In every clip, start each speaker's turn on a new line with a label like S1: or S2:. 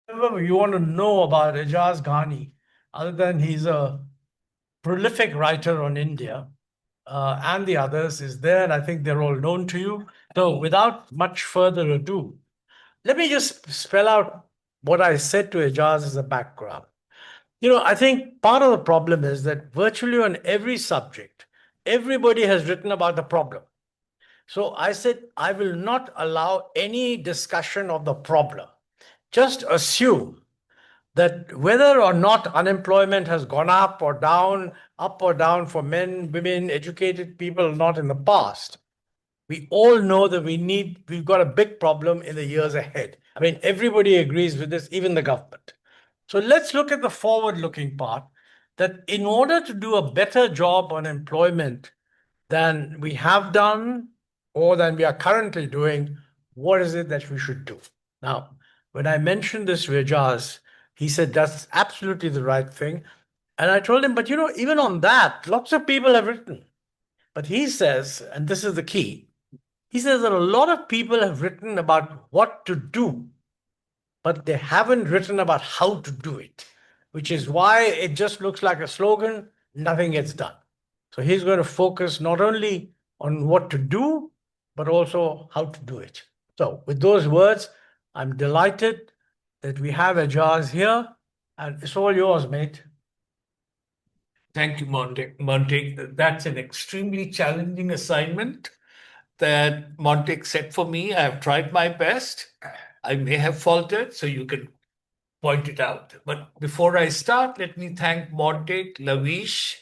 S1: Whatever you want to know about Ejaz Ghani, other than he's a prolific writer on India, and the others is there, and I think they're all known to you. So, without much further ado, let me just spell out what I said to Ejaz as a background. I think part of the problem is that virtually on every subject, everybody has written about the problem. So I said, I will not allow any discussion of the problem. Just assume that whether or not unemployment has gone up or down for men, women, educated people, not in the past, we all know that we've got a big problem in the years ahead. I mean, everybody agrees with this, even the government. So let's look at the forward looking part that in order to do a better job on employment than we have done or than we are currently doing, what is it that we should do? Now, when I mentioned this to Ejaz, he said that's absolutely the right thing. And I told him, but even on that, lots of people have written. But he says, and this is the key, he says that a lot of people have written about what to do, but they haven't written about how to do it, which is why it just looks like a slogan, nothing gets done. So he's going to focus not only on what to do, but also how to do it. So, with those words, I'm delighted that we have Ejaz here, and it's all yours, mate.
S2: Thank you, Monte. Monte, that's an extremely challenging assignment that Monte set for me. I have tried my best. I may have faltered, so you can point it out. But before I start, let me thank Monte, Lavish,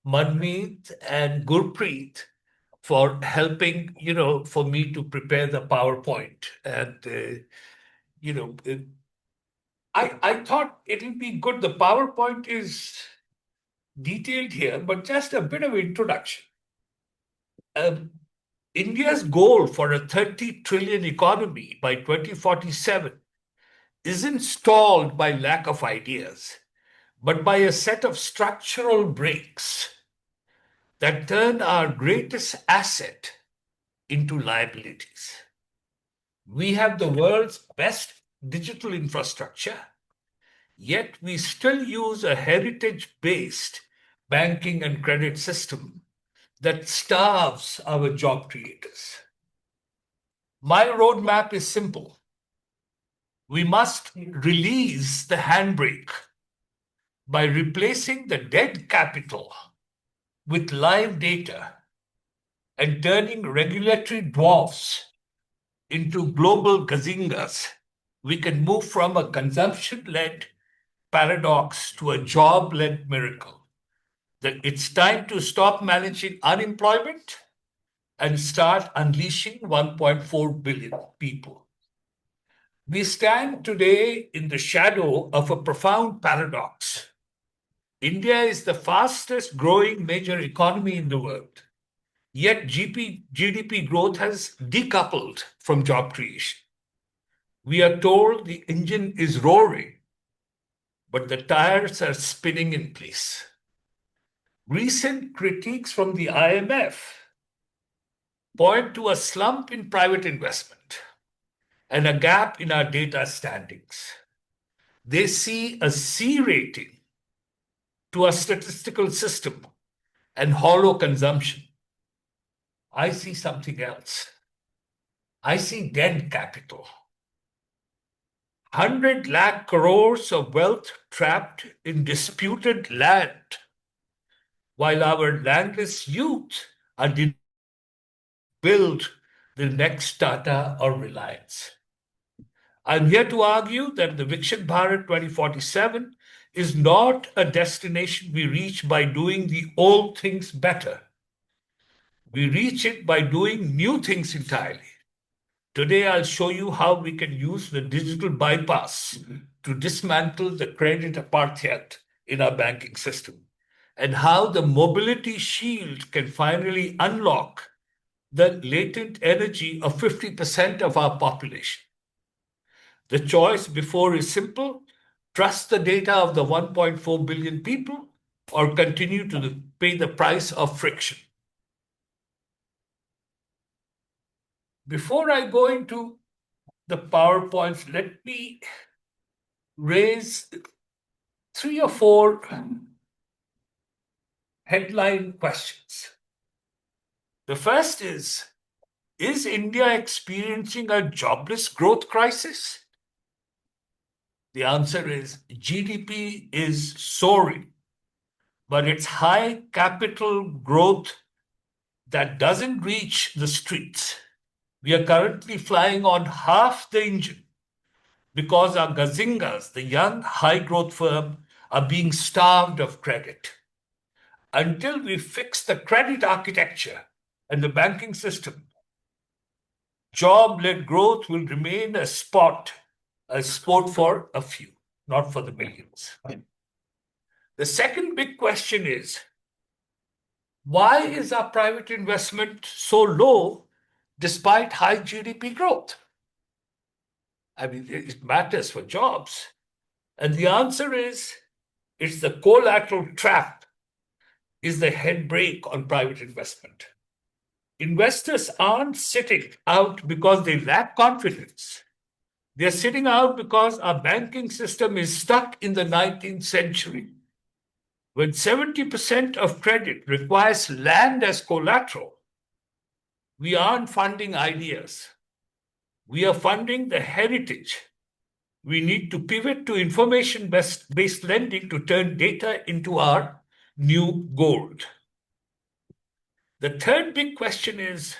S2: Manmeet, and Gurpreet for helping, for me to prepare the PowerPoint. And, you know, uh, I thought it would be good. The PowerPoint is detailed here, but just a bit of introduction. Um, India's goal for a 30 trillion economy by 2047 isn't stalled by lack of ideas, but by a set of structural breaks that turn our greatest asset into liabilities. We have the world's best digital infrastructure, yet we still use a heritage based banking and credit system that starves our job creators. My roadmap is simple. We must release the handbrake by replacing the dead capital with live data and turning regulatory dwarfs into global gazingas. We can move from a consumption led paradox to a job led miracle. That it's time to stop managing unemployment and start unleashing 1.4 billion people. We stand today in the shadow of a profound paradox. India is the fastest growing major economy in the world, yet GDP growth has decoupled from job creation. We are told the engine is roaring, but the tires are spinning in place. Recent critiques from the IMF point to a slump in private investment and a gap in our data standings. They see a C rating to a statistical system and hollow consumption. I see something else. I see dead capital. 100 lakh crores of wealth trapped in disputed land, while our landless youth are build the next Tata or Reliance. I'm here to argue that the Viksit Bharat 2047 is not a destination we reach by doing the old things better. We reach it by doing new things entirely. Today, I'll show you how we can use the digital bypass to dismantle the credit apartheid in our banking system, and how the mobility shield can finally unlock the latent energy of 50% of our population. The choice before is simple: trust the data of the 1.4 billion people or continue to pay the price of friction. Before I go into the PowerPoints, let me raise 3 or 4 headline questions. The first is India experiencing a jobless growth crisis? The answer is GDP is soaring, but it's high capital growth that doesn't reach the streets. We are currently flying on half the engine because our gazingas, the young high growth firm, are being starved of credit. Until we fix the credit architecture and the banking system, job-led growth will remain a sport for a few, not for the millions. The second big question is, why is our private investment so low despite high GDP growth? I mean, it matters for jobs. And the answer is, it's the collateral trap is the headbrake on private investment. Investors aren't sitting out because they lack confidence. They're sitting out because our banking system is stuck in the 19th century. When 70% of credit requires land as collateral, we aren't funding ideas. We are funding the heritage. We need to pivot to information-based lending to turn data into our new gold. The third big question is,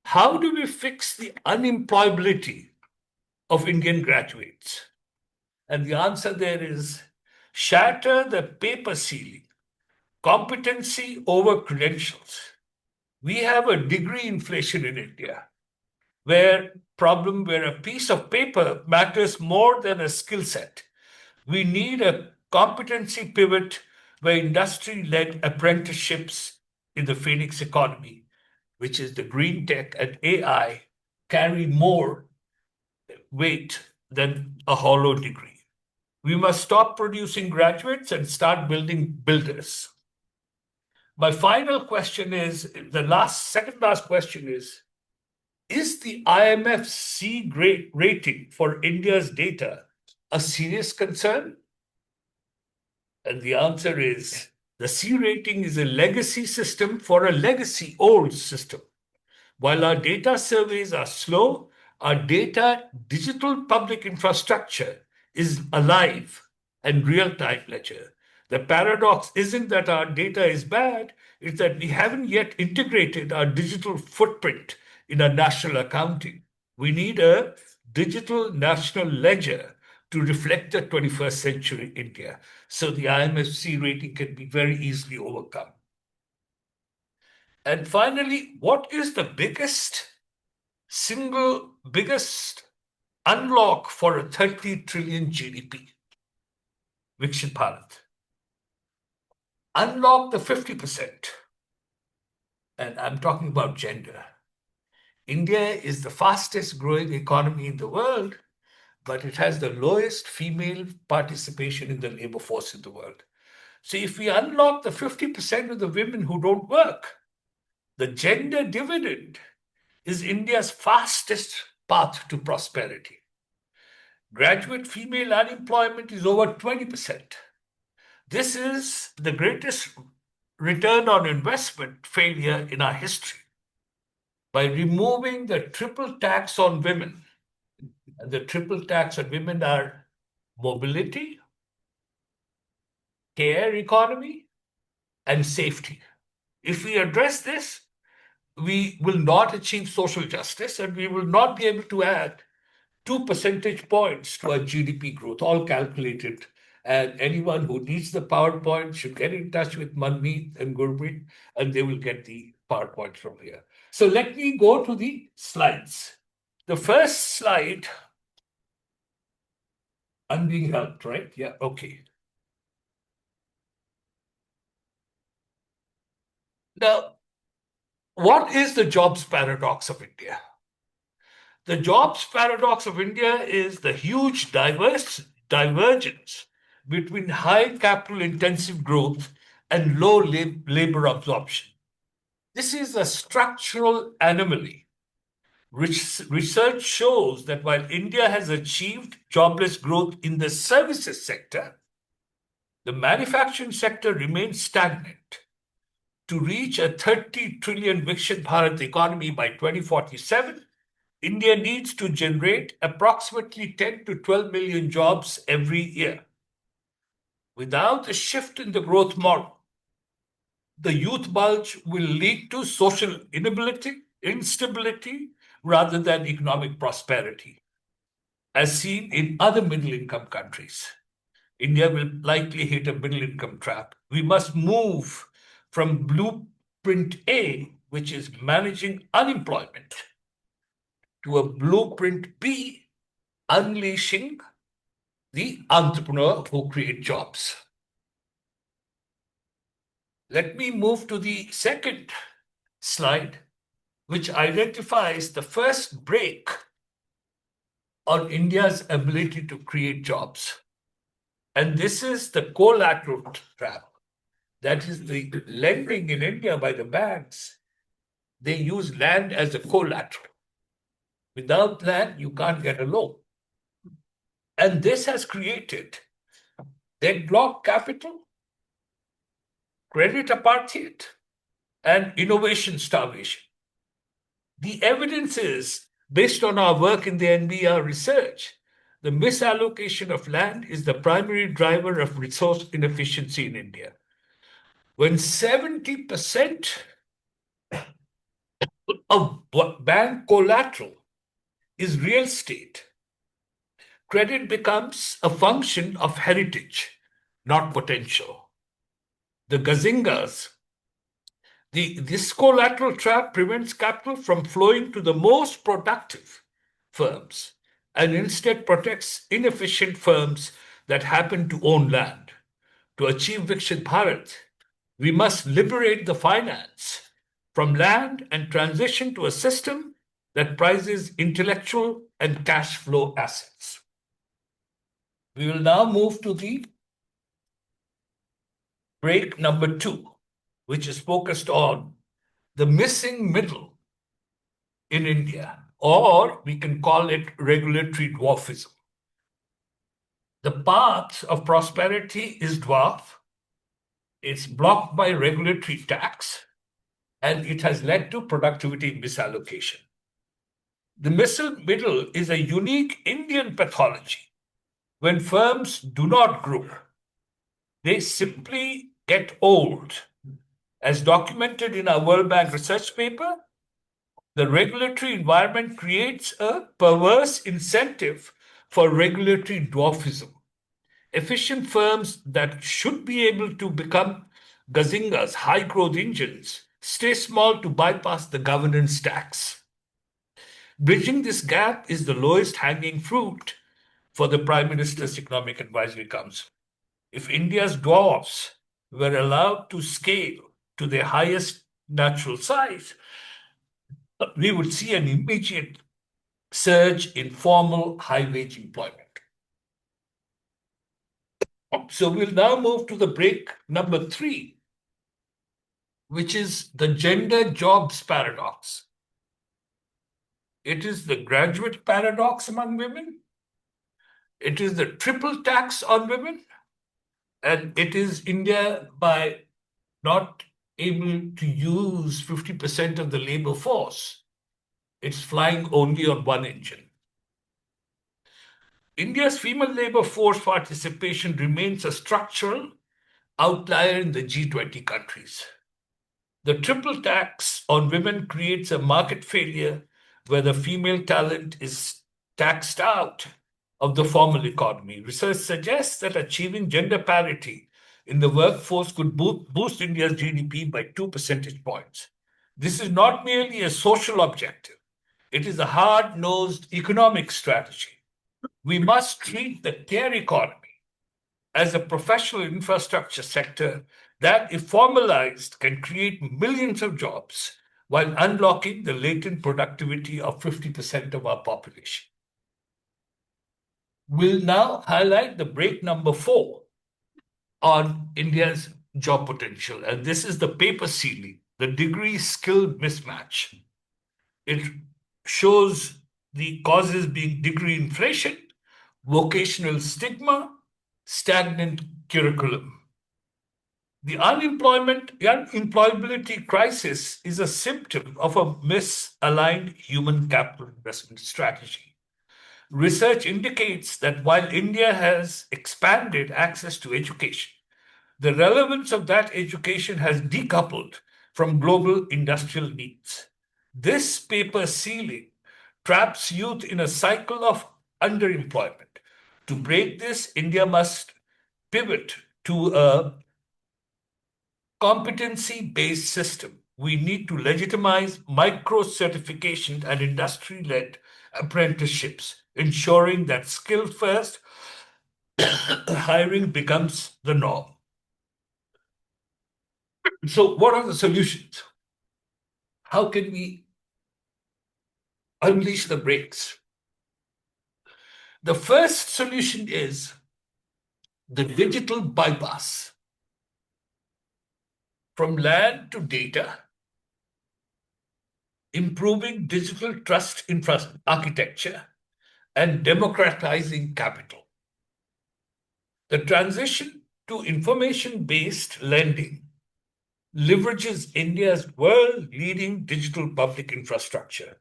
S2: how do we fix the unemployability of Indian graduates? And the answer there is, shatter the paper ceiling, competency over credentials. We have a degree inflation in India, where a piece of paper matters more than a skill set. We need a competency pivot where industry-led apprenticeships in the Phoenix economy, which is the green tech and AI, carry more weight than a hollow degree. We must stop producing graduates and start building builders. My final question is, second last question is the IMF C grade rating for India's data a serious concern? And the answer is, the C rating is a legacy system for a legacy old system. While our data surveys are slow, our data digital public infrastructure is alive and real-time ledger. The paradox isn't that our data is bad, it's that we haven't yet integrated our digital footprint in our national accounting. We need a digital national ledger to reflect the 21st century India. So the IMFC rating can be very easily overcome. And finally, what is the biggest unlock for a 30 trillion GDP? Viksit Bharat. Unlock the 50%. And I'm talking about gender. India is the fastest growing economy in the world, but it has the lowest female participation in the labor force in the world. So if we unlock the 50% of the women who don't work, the gender dividend is India's fastest path to prosperity. Graduate female unemployment is over 20%. This is the greatest return on investment failure in our history. By removing the triple tax on women, and the triple tax on women are mobility, care economy, and safety. If we address this, we will not achieve social justice, and we will not be able to add 2 percentage points to our GDP growth, all calculated. And anyone who needs the PowerPoint should get in touch with Manmeet and Gurmeet, and they will get the PowerPoint from here. So let me go to the slides. The first slide, I'm being helped, right? Yeah, okay. Now, what is the jobs paradox of India? The jobs paradox of India is the huge divergence between high capital intensive growth and low labor absorption. This is a structural anomaly. Research shows that while India has achieved jobless growth in the services sector, the manufacturing sector remains stagnant. To reach a 30 trillion Viksit Bharat economy by 2047, India needs to generate approximately 10 to 12 million jobs every year. Without a shift in the growth model, the youth bulge will lead to social instability, rather than economic prosperity, as seen in other middle income countries. India will likely hit a middle income trap. We must move from blueprint A, which is managing unemployment, to a blueprint B, unleashing the entrepreneur who create jobs. Let me move to the second slide, which identifies the first break on India's ability to create jobs. And this is the collateral trap. That is the lending in India by the banks. They use land as a collateral. Without land, you can't get a loan. And this has created deadlock capital, credit apartheid, and innovation starvation. The evidence is, based on our work in the NBR research, the misallocation of land is the primary driver of resource inefficiency in India. When 70% of bank collateral is real estate, credit becomes a function of heritage, not potential. The gazingas, this collateral trap prevents capital from flowing to the most productive firms and instead protects inefficient firms that happen to own land. To achieve Viksit Bharat, we must liberate the finance from land and transition to a system that prizes intellectual and cash flow assets. We will now move to the break number 2, which is focused on the missing middle in India, or we can call it regulatory dwarfism. The path of prosperity is dwarf. It's blocked by regulatory tax, and it has led to productivity misallocation. The missing middle is a unique Indian pathology. When firms do not grow, they simply get old. As documented in our World Bank research paper, the regulatory environment creates a perverse incentive for regulatory dwarfism. Efficient firms that should be able to become gazingas, high growth engines, stay small to bypass the governance tax. Bridging this gap is the lowest hanging fruit for the Prime Minister's Economic Advisory Council. If India's dwarfs were allowed to scale to their highest natural size, we would see an immediate surge in formal high-wage employment. So we'll now move to the break number 3, which is the gender jobs paradox. It is the graduate paradox among women. It is the triple tax on women. And it is India by not able to use 50% of the labor force. It's flying only on one engine. India's female labor force participation remains a structural outlier in the G20 countries. The triple tax on women creates a market failure where the female talent is taxed out of the formal economy. Research suggests that achieving gender parity in the workforce could boost India's GDP by 2 percentage points. This is not merely a social objective, it is a hard-nosed economic strategy. We must treat the care economy as a professional infrastructure sector that, if formalized, can create millions of jobs while unlocking the latent productivity of 50% of our population. We'll now highlight the break number 4 on India's job potential, and this is the paper ceiling, the degree skill mismatch. It shows the causes being degree inflation, vocational stigma, stagnant curriculum. The unemployability crisis is a symptom of a misaligned human capital investment strategy. Research indicates that while India has expanded access to education, the relevance of that education has decoupled from global industrial needs. This paper ceiling traps youth in a cycle of underemployment. To break this, India must pivot to a competency-based system. We need to legitimize micro-certification and industry-led apprenticeships, ensuring that skill-first hiring becomes the norm. So what are the solutions? How can we unleash the brakes? The first solution is the digital bypass. From land to data, improving digital trust architecture, and democratizing capital. The transition to information-based lending leverages India's world-leading digital public infrastructure.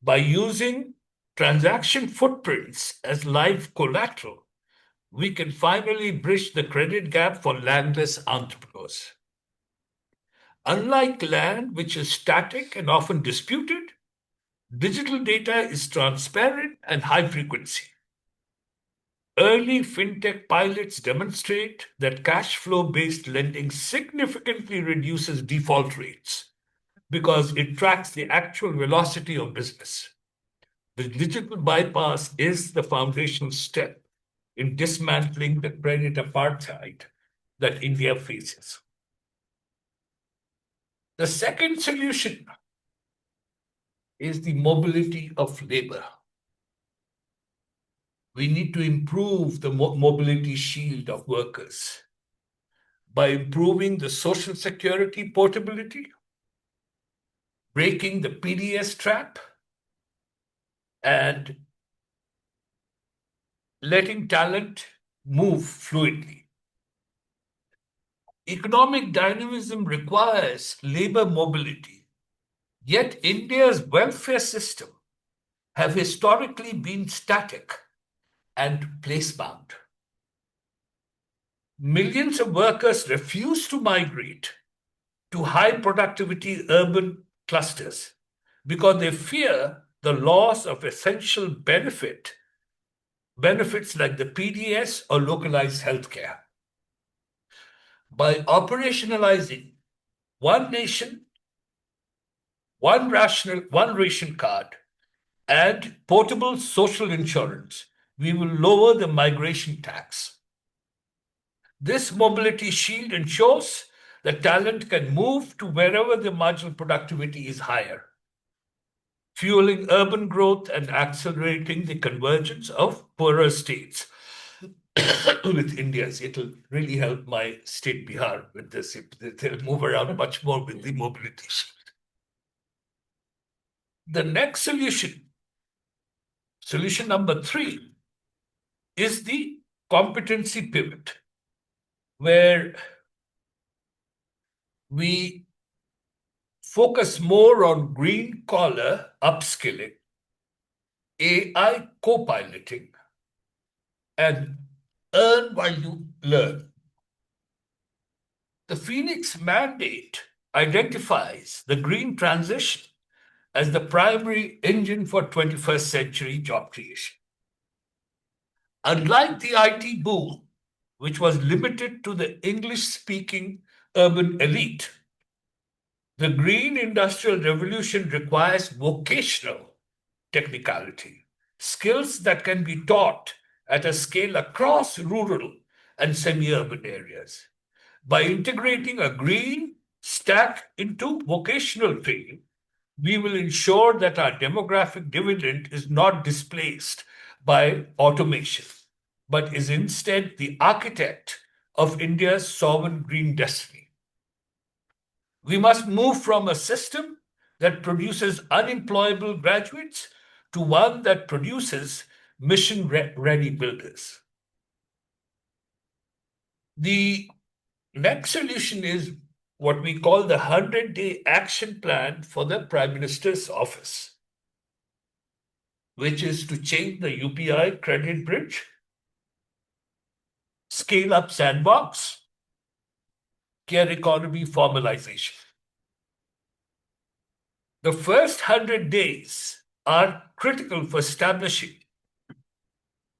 S2: By using transaction footprints as live collateral, we can finally bridge the credit gap for landless entrepreneurs. Unlike land, which is static and often disputed, digital data is transparent and high frequency. Early fintech pilots demonstrate that cash flow based lending significantly reduces default rates because it tracks the actual velocity of business. The digital bypass is the foundational step in dismantling the credit apartheid that India faces. The second solution is the mobility of labor. We need to improve the mobility shield of workers by improving the social security portability, breaking the PDS trap, and letting talent move fluidly. Economic dynamism requires labor mobility, yet India's welfare system have historically been static and place-bound. Millions of workers refuse to migrate to high-productivity urban clusters because they fear the loss of essential benefits like the PDS or localized healthcare. By operationalizing one nation, one ration card, and portable social insurance, we will lower the migration tax. This mobility shield ensures that talent can move to wherever the marginal productivity is higher, fueling urban growth and accelerating the convergence of poorer states with India's. It'll really help my state Bihar with this. They'll move around much more with the mobility shield. The next solution number 3, is the competency pivot, where we focus more on green collar upskilling, AI co-piloting, and earn while you learn. The Phoenix mandate identifies the green transition as the primary engine for 21st century job creation. Unlike the IT boom, which was limited to the English-speaking urban elite, the green industrial revolution requires vocational technicality, skills that can be taught at a scale across rural and semi-urban areas. By integrating a green stack into vocational training, we will ensure that our demographic dividend is not displaced by automation, but is instead the architect of India's sovereign green destiny. We must move from a system that produces unemployable graduates to one that produces mission-ready builders. The next solution is what we call the 100-day action plan for the Prime Minister's office, which is to change the UPI credit bridge, scale up sandbox, care economy formalization. The first 100 days are critical for establishing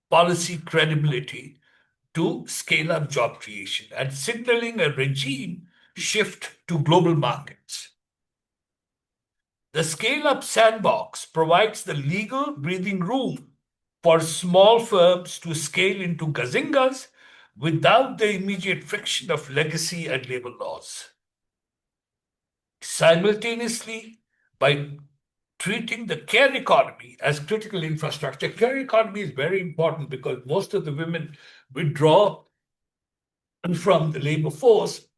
S2: policy credibility to scale up job creation and signaling a regime shift to global markets. The scale up sandbox provides the legal breathing room for small firms to scale into gazingas without the immediate friction of legacy and labor laws. Simultaneously, by treating the care economy as critical infrastructure, care economy is very important because most of the women withdraw from the labor force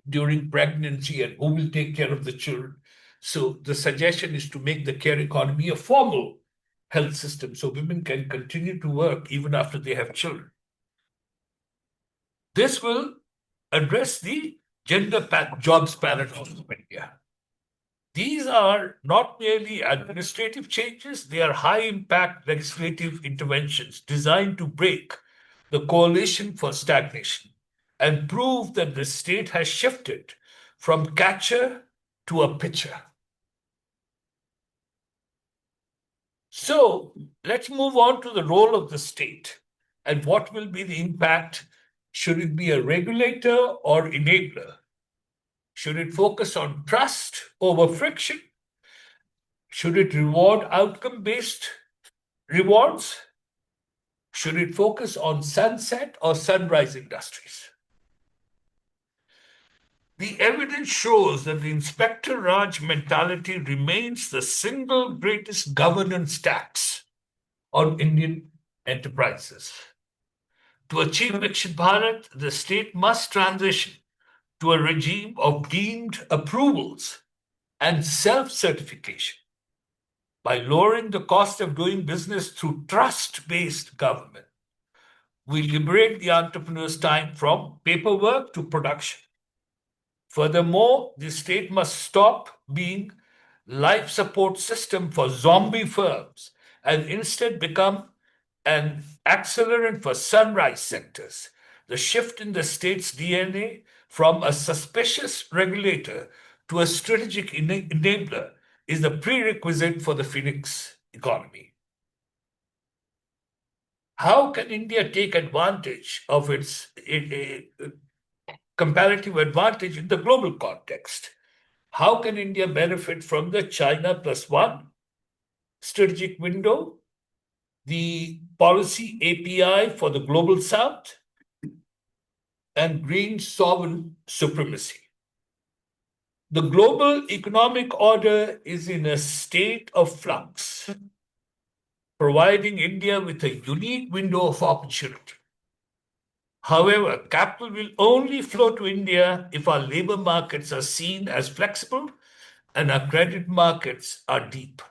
S2: during pregnancy, and who will take care of the children. So the suggestion is to make the care economy a formal health system so women can continue to work even after they have children. This will address the jobs paradox of India. These are not merely administrative changes, they are high-impact legislative interventions designed to break the coalition for stagnation and prove that the state has shifted from catcher to a pitcher. So let's move on to the role of the state and what will be the impact. Should it be a regulator or enabler? Should it focus on trust over friction? Should it reward outcome-based rewards? Should it focus on sunset or sunrise industries? The evidence shows that the Inspector Raj mentality remains the single greatest governance tax on Indian enterprises. To achieve Viksit Bharat, the state must transition to a regime of deemed approvals and self-certification. By lowering the cost of doing business through trust-based government, we liberate the entrepreneur's time from paperwork to production. Furthermore, the state must stop being life support system for zombie firms and instead become an accelerant for sunrise sectors. The shift in the state's DNA from a suspicious regulator to a strategic enabler is the prerequisite for the Phoenix economy. How can India take advantage of its comparative advantage in the global context? How can India benefit from the China plus one strategic window, the policy API for the global south, and green sovereign supremacy? The global economic order is in a state of flux, providing India with a unique window of opportunity. However, capital will only flow to India if our labor markets are seen as flexible and our credit markets are deep.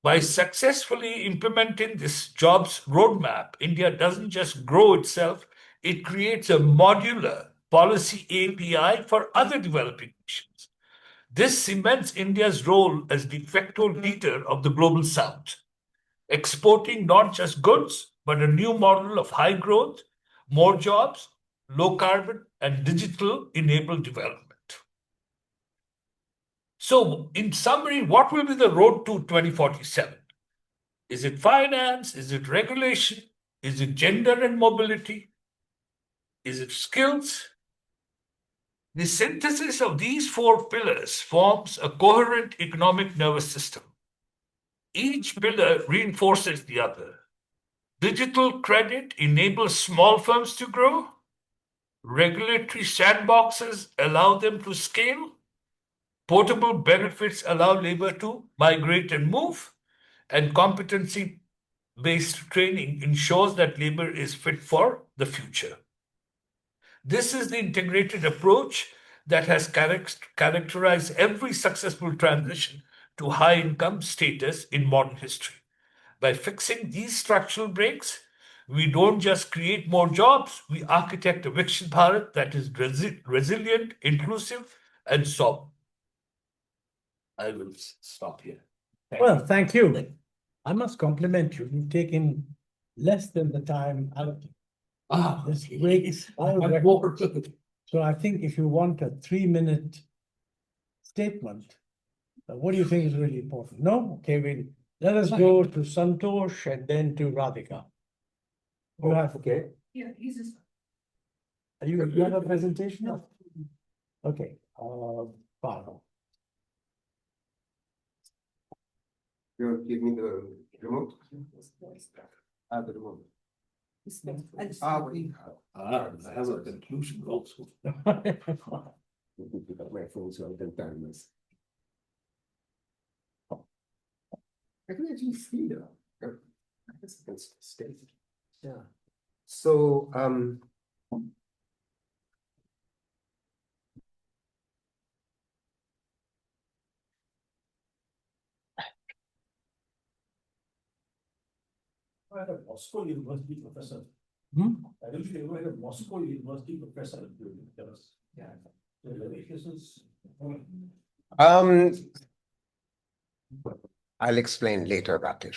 S2: By successfully implementing this jobs roadmap, India doesn't just grow itself, it creates a modular policy API for other developing nations. This cements India's role as de facto leader of the global south, exporting not just goods, but a new model of high growth, more jobs, low carbon, and digital enabled development. So, in summary, what will be the road to 2047? Is it finance? Is it regulation? Is it gender and mobility? Is it skills? The synthesis of these four pillars forms a coherent economic nervous system. Each pillar reinforces the other. Digital credit enables small firms to grow. Regulatory sandboxes allow them to scale. Portable benefits allow labor to migrate and move. And competency-based training ensures that labor is fit for the future. This is the integrated approach that has characterized every successful transition to high income status in modern history. By fixing these structural breaks, we don't just create more jobs, we architect a Viksit Bharat that is resilient, inclusive, and sovereign. I will stop here.
S1: Well, thank you. I must compliment you. You've taken less than the time allocated. This breaks all records. So I think if you want a 3-minute statement, what do you think is really important? No? Okay, let us go to Santosh and then to Radhicka. You have,
S3: Okay.
S4: Yeah, he's just.
S1: you have a presentation? Okay, Paro.
S3: You give me the remote? The remote.
S2: I have a conclusion also.
S3: Let me pick up my phone so I can time this. I can actually see that. I guess I can stay. Yeah. So,
S5: I had a Moscow University professor. I usually had a Moscow University professor. Yeah. So this is.
S3: I'll explain later about it.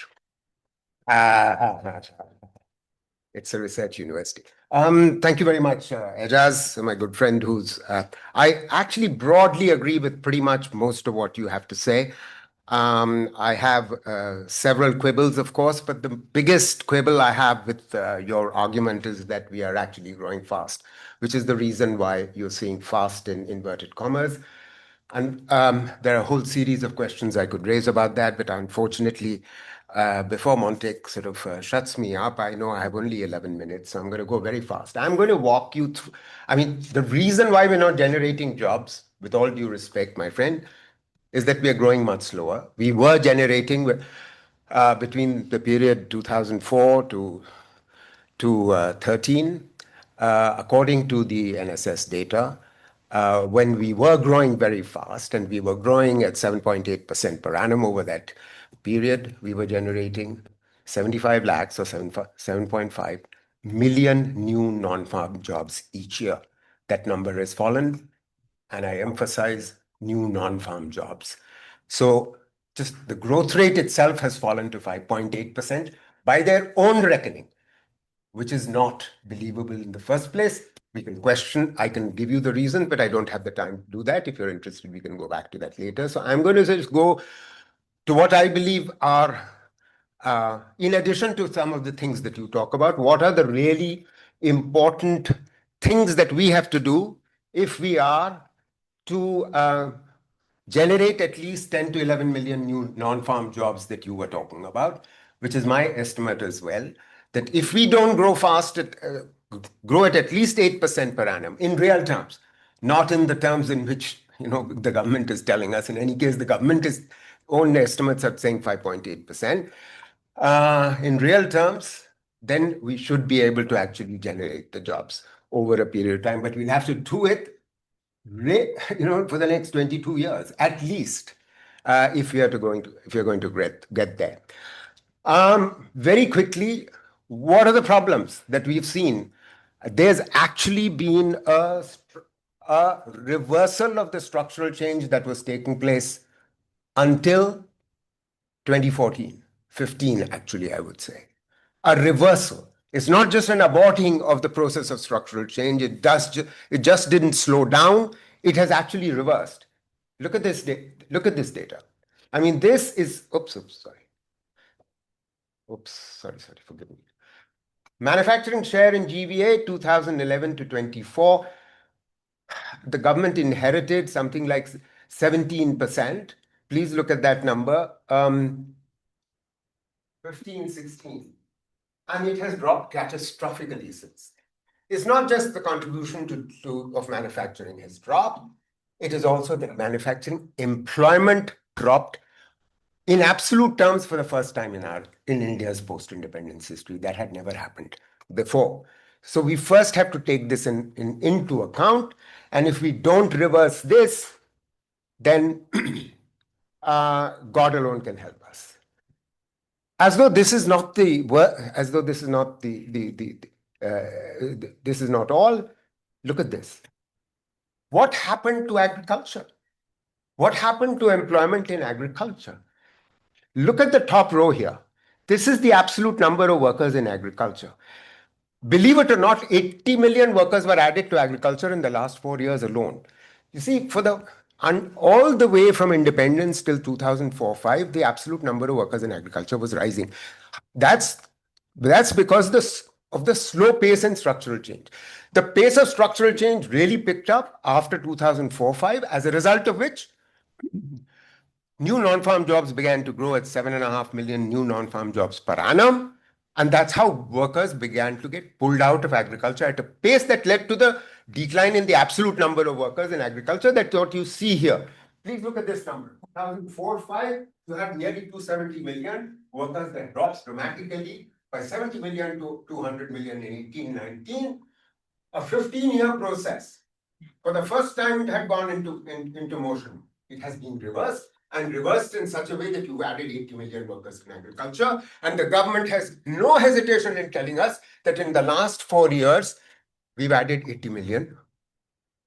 S3: It's a research university. Thank you very much, Ejaz, my good friend who's, I actually broadly agree with pretty much most of what you have to say. I have several quibbles, of course, but the biggest quibble I have with your argument is that we are actually growing fast, which is the reason why you're seeing fast in inverted commas. And there are a whole series of questions I could raise about that, but unfortunately, before Montek sort of shuts me up, I know I have only 11 minutes, so I'm going to go very fast. I'm going to walk you through. I mean, the reason why we're not generating jobs, with all due respect, my friend, is that we are growing much slower. We were generating between the period 2004 to 13, according to the NSS data, when we were growing very fast and we were growing at 7.8% per annum over that period, we were generating 75 lakhs or 7.5 million new non-farm jobs each year. That number has fallen, and I emphasize new non-farm jobs. So just the growth rate itself has fallen to 5.8% by their own reckoning, which is not believable in the first place. We can question, I can give you the reason, but I don't have the time to do that. If you're interested, we can go back to that later. So I'm going to just go to what I believe are, in addition to some of the things that you talk about, what are the really important things that we have to do if we are to generate at least 10 to 11 million new non-farm jobs that you were talking about, which is my estimate as well, that if we don't grow fast, grow at least 8% per annum in real terms, not in the terms in which the government is telling us. In any case, the government's own estimates are saying 5.8%. In real terms, then we should be able to actually generate the jobs over a period of time, but we'll have to do it for the next 22 years, at least, if you're going to get there. Very quickly, what are the problems that we've seen? There's actually been a reversal of the structural change that was taking place until 2014, 15, actually, I would say. A reversal. It's not just an aborting of the process of structural change. It just didn't slow down. It has actually reversed. Look at this data. I mean, this is, sorry, forgive me. Manufacturing share in GVA 2011 to 24. The government inherited something like 17%. Please look at that number. 15, 16. And it has dropped catastrophically since. It's not just the contribution of manufacturing has dropped. It is also that manufacturing employment dropped in absolute terms for the first time in India's post-independence history. That had never happened before. So we first have to take this into account. And if we don't reverse this, then God alone can help us. As though this is not the as though this is not this is not all. Look at this. What happened to agriculture? What happened to employment in agriculture? Look at the top row here. This is the absolute number of workers in agriculture. Believe it or not, 80 million workers were added to agriculture in the last 4 years alone. You see, all the way from independence till 2004-5, the absolute number of workers in agriculture was rising. That's because of the slow pace and structural change. The pace of structural change really picked up after 2004-5, as a result of which new non-farm jobs began to grow at 7.5 million new non-farm jobs per annum. And that's how workers began to get pulled out of agriculture at a pace that led to the decline in the absolute number of workers in agriculture. That's what you see here. Please look at this number. 2004-5, you had nearly 270 million workers that drops dramatically by 70 million to 200 million in 18-19. A 15-year process. For the first time, it had gone into motion. It has been reversed, and reversed in such a way that you've added 80 million workers in agriculture. And the government has no hesitation in telling us that in the last 4 years, we've added 80 million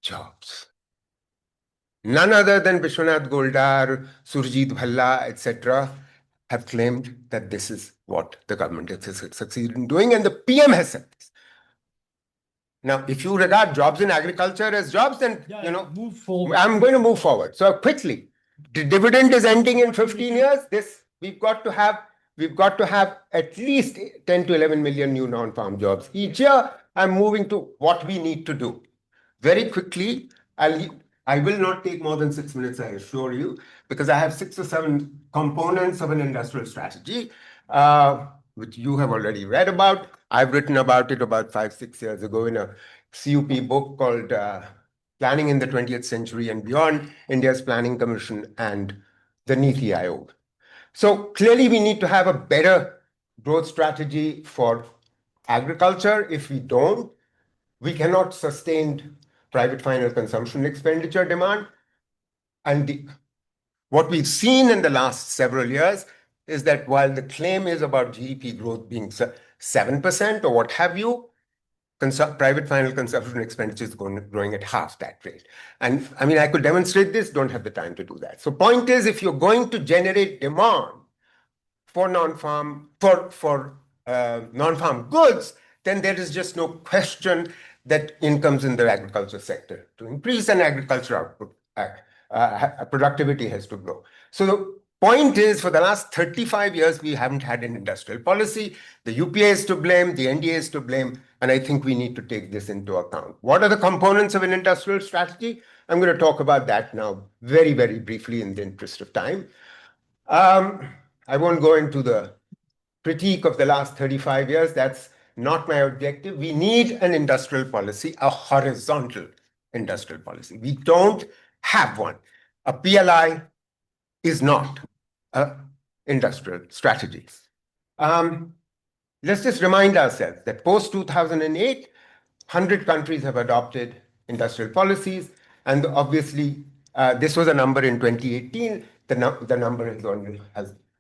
S3: jobs. None other than Vishwanath Goldar, Surjit Bhalla, etc. have claimed that this is what the government has succeeded in doing, and the PM has said this. Now, if you regard jobs in agriculture as jobs, then,
S1: move forward.
S3: I'm going to move forward. So quickly, the dividend is ending in 15 years. We've got to have at least 10 to 11 million new non-farm jobs each year. I'm moving to what we need to do. Very quickly, I will not take more than 6 minutes, I assure you, because I have 6 or 7 components of an industrial strategy, which you have already read about. I've written about it about 5-6 years ago in a CUP book called Planning in the 20th Century and Beyond, India's Planning Commission and the Niti Aayog. So clearly we need to have a better growth strategy for agriculture. If we don't, we cannot sustain private final consumption expenditure demand. And what we've seen in the last several years is that while the claim is about GDP growth being 7% or what have you, private final consumption expenditure is growing at half that rate. And I mean, I could demonstrate this, don't have the time to do that. So point is, if you're going to generate demand for non-farm goods, then there is just no question that incomes in the agriculture sector to increase, and agriculture output, productivity has to grow. So the point is, for the last 35 years, we haven't had an industrial policy. The UPA is to blame, the NDA is to blame, and I think we need to take this into account. What are the components of an industrial strategy? I'm going to talk about that now very, very briefly in the interest of time. I won't go into the critique of the last 35 years. That's not my objective. We need an industrial policy, a horizontal industrial policy. We don't have one. A PLI is not an industrial strategy. Let's just remind ourselves that post-2008, 100 countries have adopted industrial policies. And obviously, this was a number in 2018. The number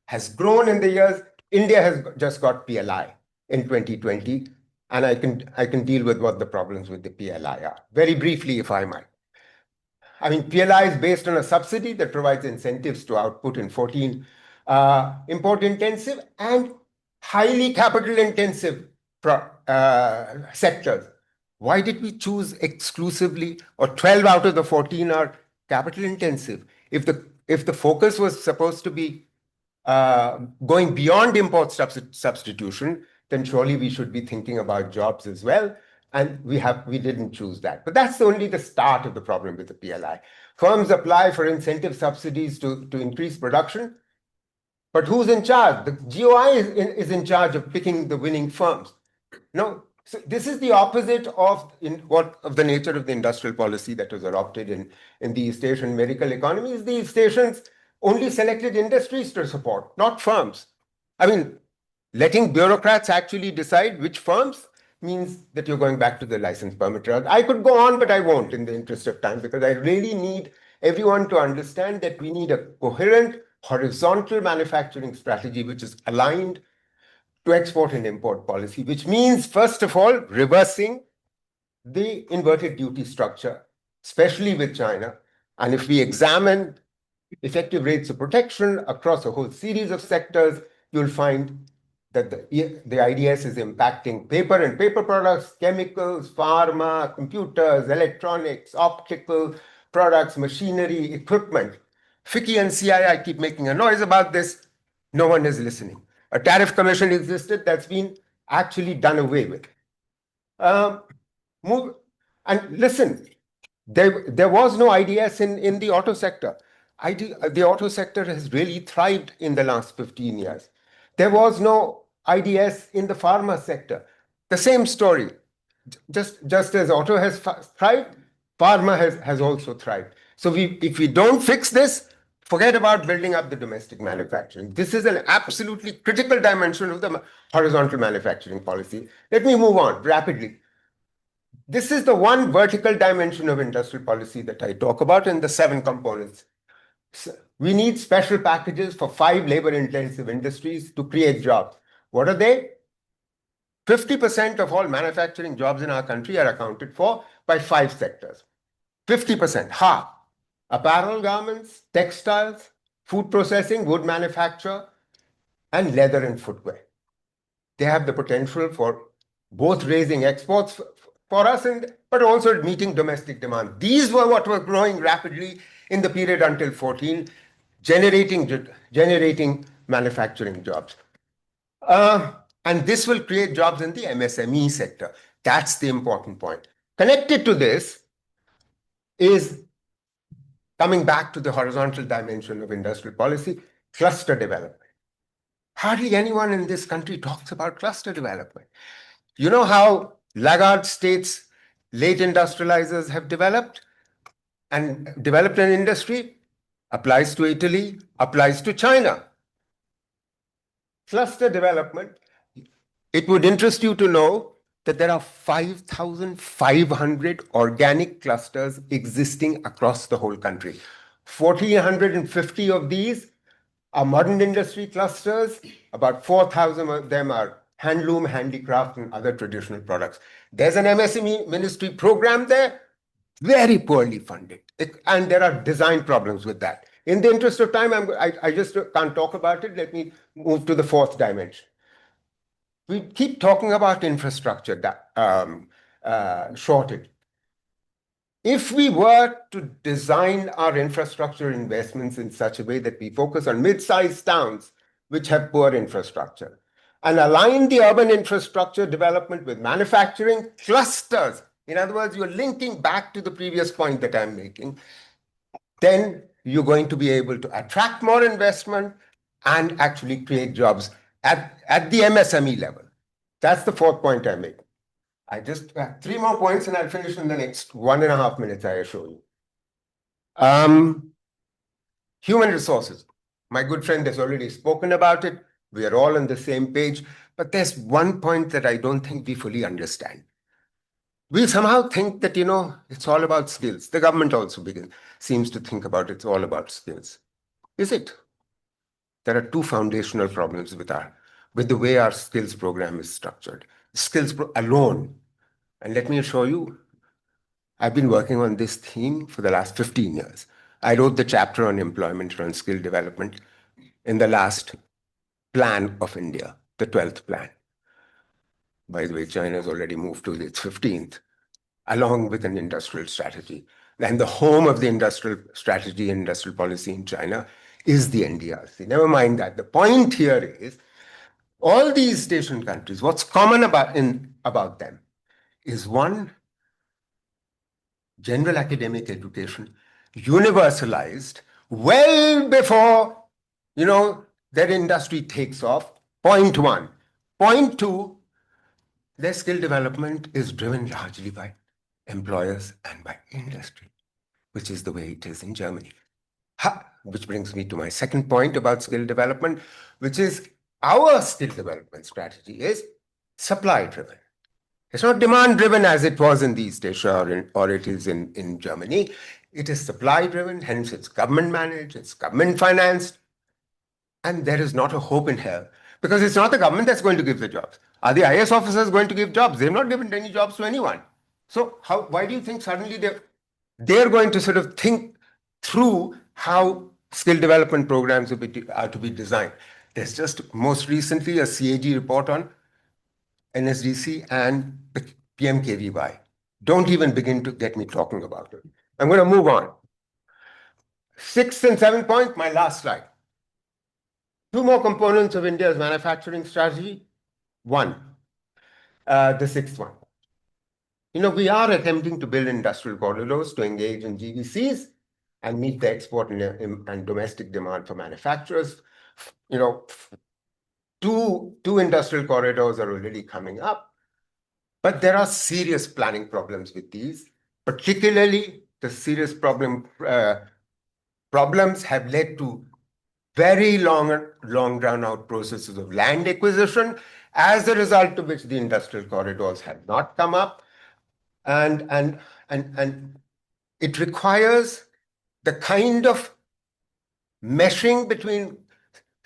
S3: has grown in the years. India has just got PLI in 2020. And I can deal with what the problems with the PLI are. Very briefly, if I might. I mean, PLI is based on a subsidy that provides incentives to output in 14 import-intensive and highly capital-intensive sectors. Why did we choose exclusively, or 12 out of the 14 are capital-intensive? If the focus was supposed to be going beyond import substitution, then surely we should be thinking about jobs as well. And we didn't choose that. But that's only the start of the problem with the PLI. Firms apply for incentive subsidies to increase production. But who's in charge? The GOI is in charge of picking the winning firms. No. So this is the opposite of the nature of the industrial policy that was adopted in the East Asian medical economies. The East Asians only selected industries to support, not firms. I mean, letting bureaucrats actually decide which firms means that you're going back to the license permit route. I could go on, but I won't in the interest of time, because I really need everyone to understand that we need a coherent horizontal manufacturing strategy which is aligned to export and import policy, which means, first of all, reversing the inverted duty structure, especially with China. And if we examine effective rates of protection across a whole series of sectors, you'll find that the IDS is impacting paper and paper products, chemicals, pharma, computers, electronics, optical products, machinery, equipment. FICCI and CII keep making a noise about this. No one is listening. A tariff commission existed that's been actually done away with. And listen, there was no IDS in the auto sector. The auto sector has really thrived in the last 15 years. There was no IDS in the pharma sector. The same story. Just as auto has thrived, pharma has also thrived. So if we don't fix this, forget about building up the domestic manufacturing. This is an absolutely critical dimension of the horizontal manufacturing policy. Let me move on rapidly. This is the one vertical dimension of industrial policy that I talk about in the 7 components. We need special packages for 5 labor-intensive industries to create jobs. What are they? 50% of all manufacturing jobs in our country are accounted for by 5 sectors. 50%, half. Apparel garments, textiles, food processing, wood manufacture, and leather and footwear. They have the potential for both raising exports for us, but also meeting domestic demand. These were what were growing rapidly in the period until 14, generating manufacturing jobs. And this will create jobs in the MSME sector. That's the important point. Connected to this is, coming back to the horizontal dimension of industrial policy, cluster development. Hardly anyone in this country talks about cluster development. You know how laggard states, late industrializers have developed an industry? Applies to Italy, applies to China. Cluster development, it would interest you to know that there are 5,500 organic clusters existing across the whole country. 1,450 of these are modern industry clusters. About 4,000 of them are handloom, handicraft, and other traditional products. There's an MSME ministry program there, very poorly funded. And there are design problems with that. In the interest of time, I just can't talk about it. Let me move to the 4th dimension. We keep talking about infrastructure shortage. If we were to design our infrastructure investments in such a way that we focus on mid-sized towns which have poor infrastructure, and align the urban infrastructure development with manufacturing clusters, in other words, you're linking back to the previous point that I'm making, then you're going to be able to attract more investment and actually create jobs at the MSME level. That's the 4th point I make. I just have 3 more points and I'll finish in the next 1.5 minutes, I assure you. Human resources. My good friend has already spoken about it. We are all on the same page, but there's one point that I don't think we fully understand. We somehow think that, it's all about skills. The government also seems to think about it's all about skills. Is it? There are 2 foundational problems with the way our skills program is structured. Skills alone. And let me assure you, I've been working on this theme for the last 15 years. I wrote the chapter on employment and skill development in the last plan of India, the 12th plan. By the way, China has already moved to its 15th, along with an industrial strategy. And the home of the industrial strategy and industrial policy in China is the NDRC. Never mind that. The point here is, all these station countries, what's common about them is, one, general academic education, universalized well before, their industry takes off. Point 1. Point 2, their skill development is driven largely by employers and by industry, which is the way it is in Germany. Which brings me to my 2nd point about skill development, which is our skill development strategy is supply driven. It's not demand driven as it was in East Asia or it is in Germany. It is supply driven, hence it's government managed, it's government financed, and there is not a hope in hell because it's not the government that's going to give the jobs. Are the IS officers going to give jobs? They've not given any jobs to anyone. So why do you think suddenly they're going to sort of think through how skill development programs are to be designed? There's just most recently a CAG report on NSDC and PMKVY. Don't even begin to get me talking about it. I'm going to move on. 6th and 7th point, my last slide. Two more components of India's manufacturing strategy. One, the 6th one. We are attempting to build industrial corridors to engage in GVCs and meet the export and domestic demand for manufacturers. Two industrial corridors are already coming up, but there are serious planning problems with these. Particularly, the serious problems have led to very long drawn-out processes of land acquisition, as a result of which the industrial corridors have not come up. And it requires the kind of meshing between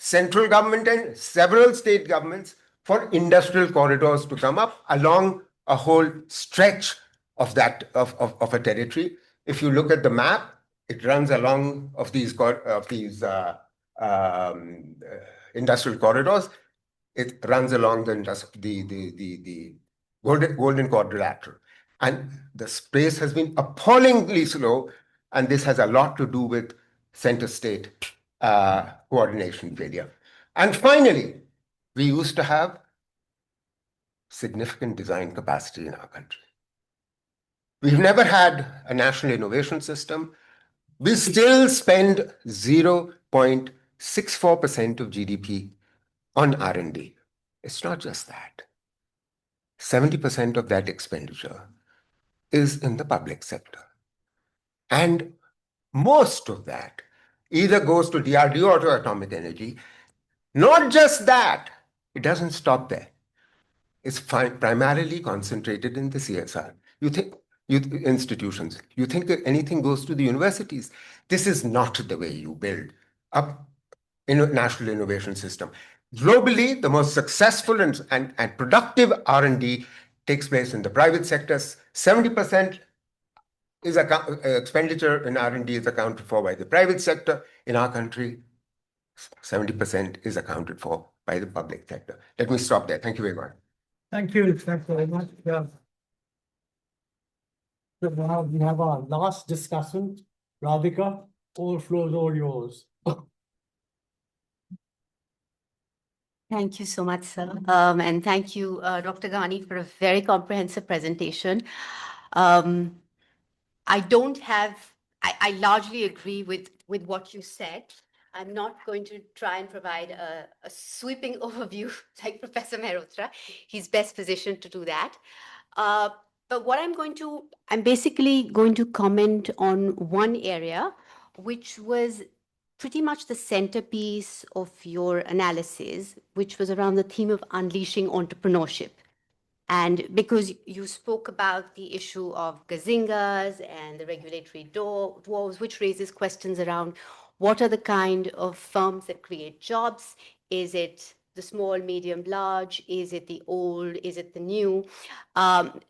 S3: central government and several state governments for industrial corridors to come up along a whole stretch of a territory. If you look at the map, it runs along of these industrial corridors. It runs along the Golden Quadrilateral. And the space has been appallingly slow, and this has a lot to do with center-state coordination failure. And finally, we used to have significant design capacity in our country. We've never had a national innovation system. We still spend 0.64% of GDP on R&D. It's not just that. 70% of that expenditure is in the public sector. And most of that either goes to DRDO or to atomic energy. Not just that, it doesn't stop there. It's primarily concentrated in the CSR. Institutions. You think that anything goes to the universities. This is not the way you build a national innovation system. Globally, the most successful and productive R&D takes place in the private sectors. 70% is expenditure in R&D is accounted for by the private sector. In our country, 70% is accounted for by the public sector. Let me stop there. Thank you very much.
S1: Thank you. Thank you very much. Yeah. So now we have our last discussion. Radhicka, all floors, all yours.
S4: Thank you so much, sir. And thank you, Dr. Ghani, for a very comprehensive presentation. I largely agree with what you said. I'm not going to try and provide a sweeping overview like Professor Mehrotra. He's best positioned to do that. But what I'm basically going to comment on one area, which was pretty much the centerpiece of your analysis, which was around the theme of unleashing entrepreneurship. And because you spoke about the issue of gazingas and the regulatory dwarves, which raises questions around what are the kind of firms that create jobs? Is it the small, medium, large? Is it the old? Is it the new?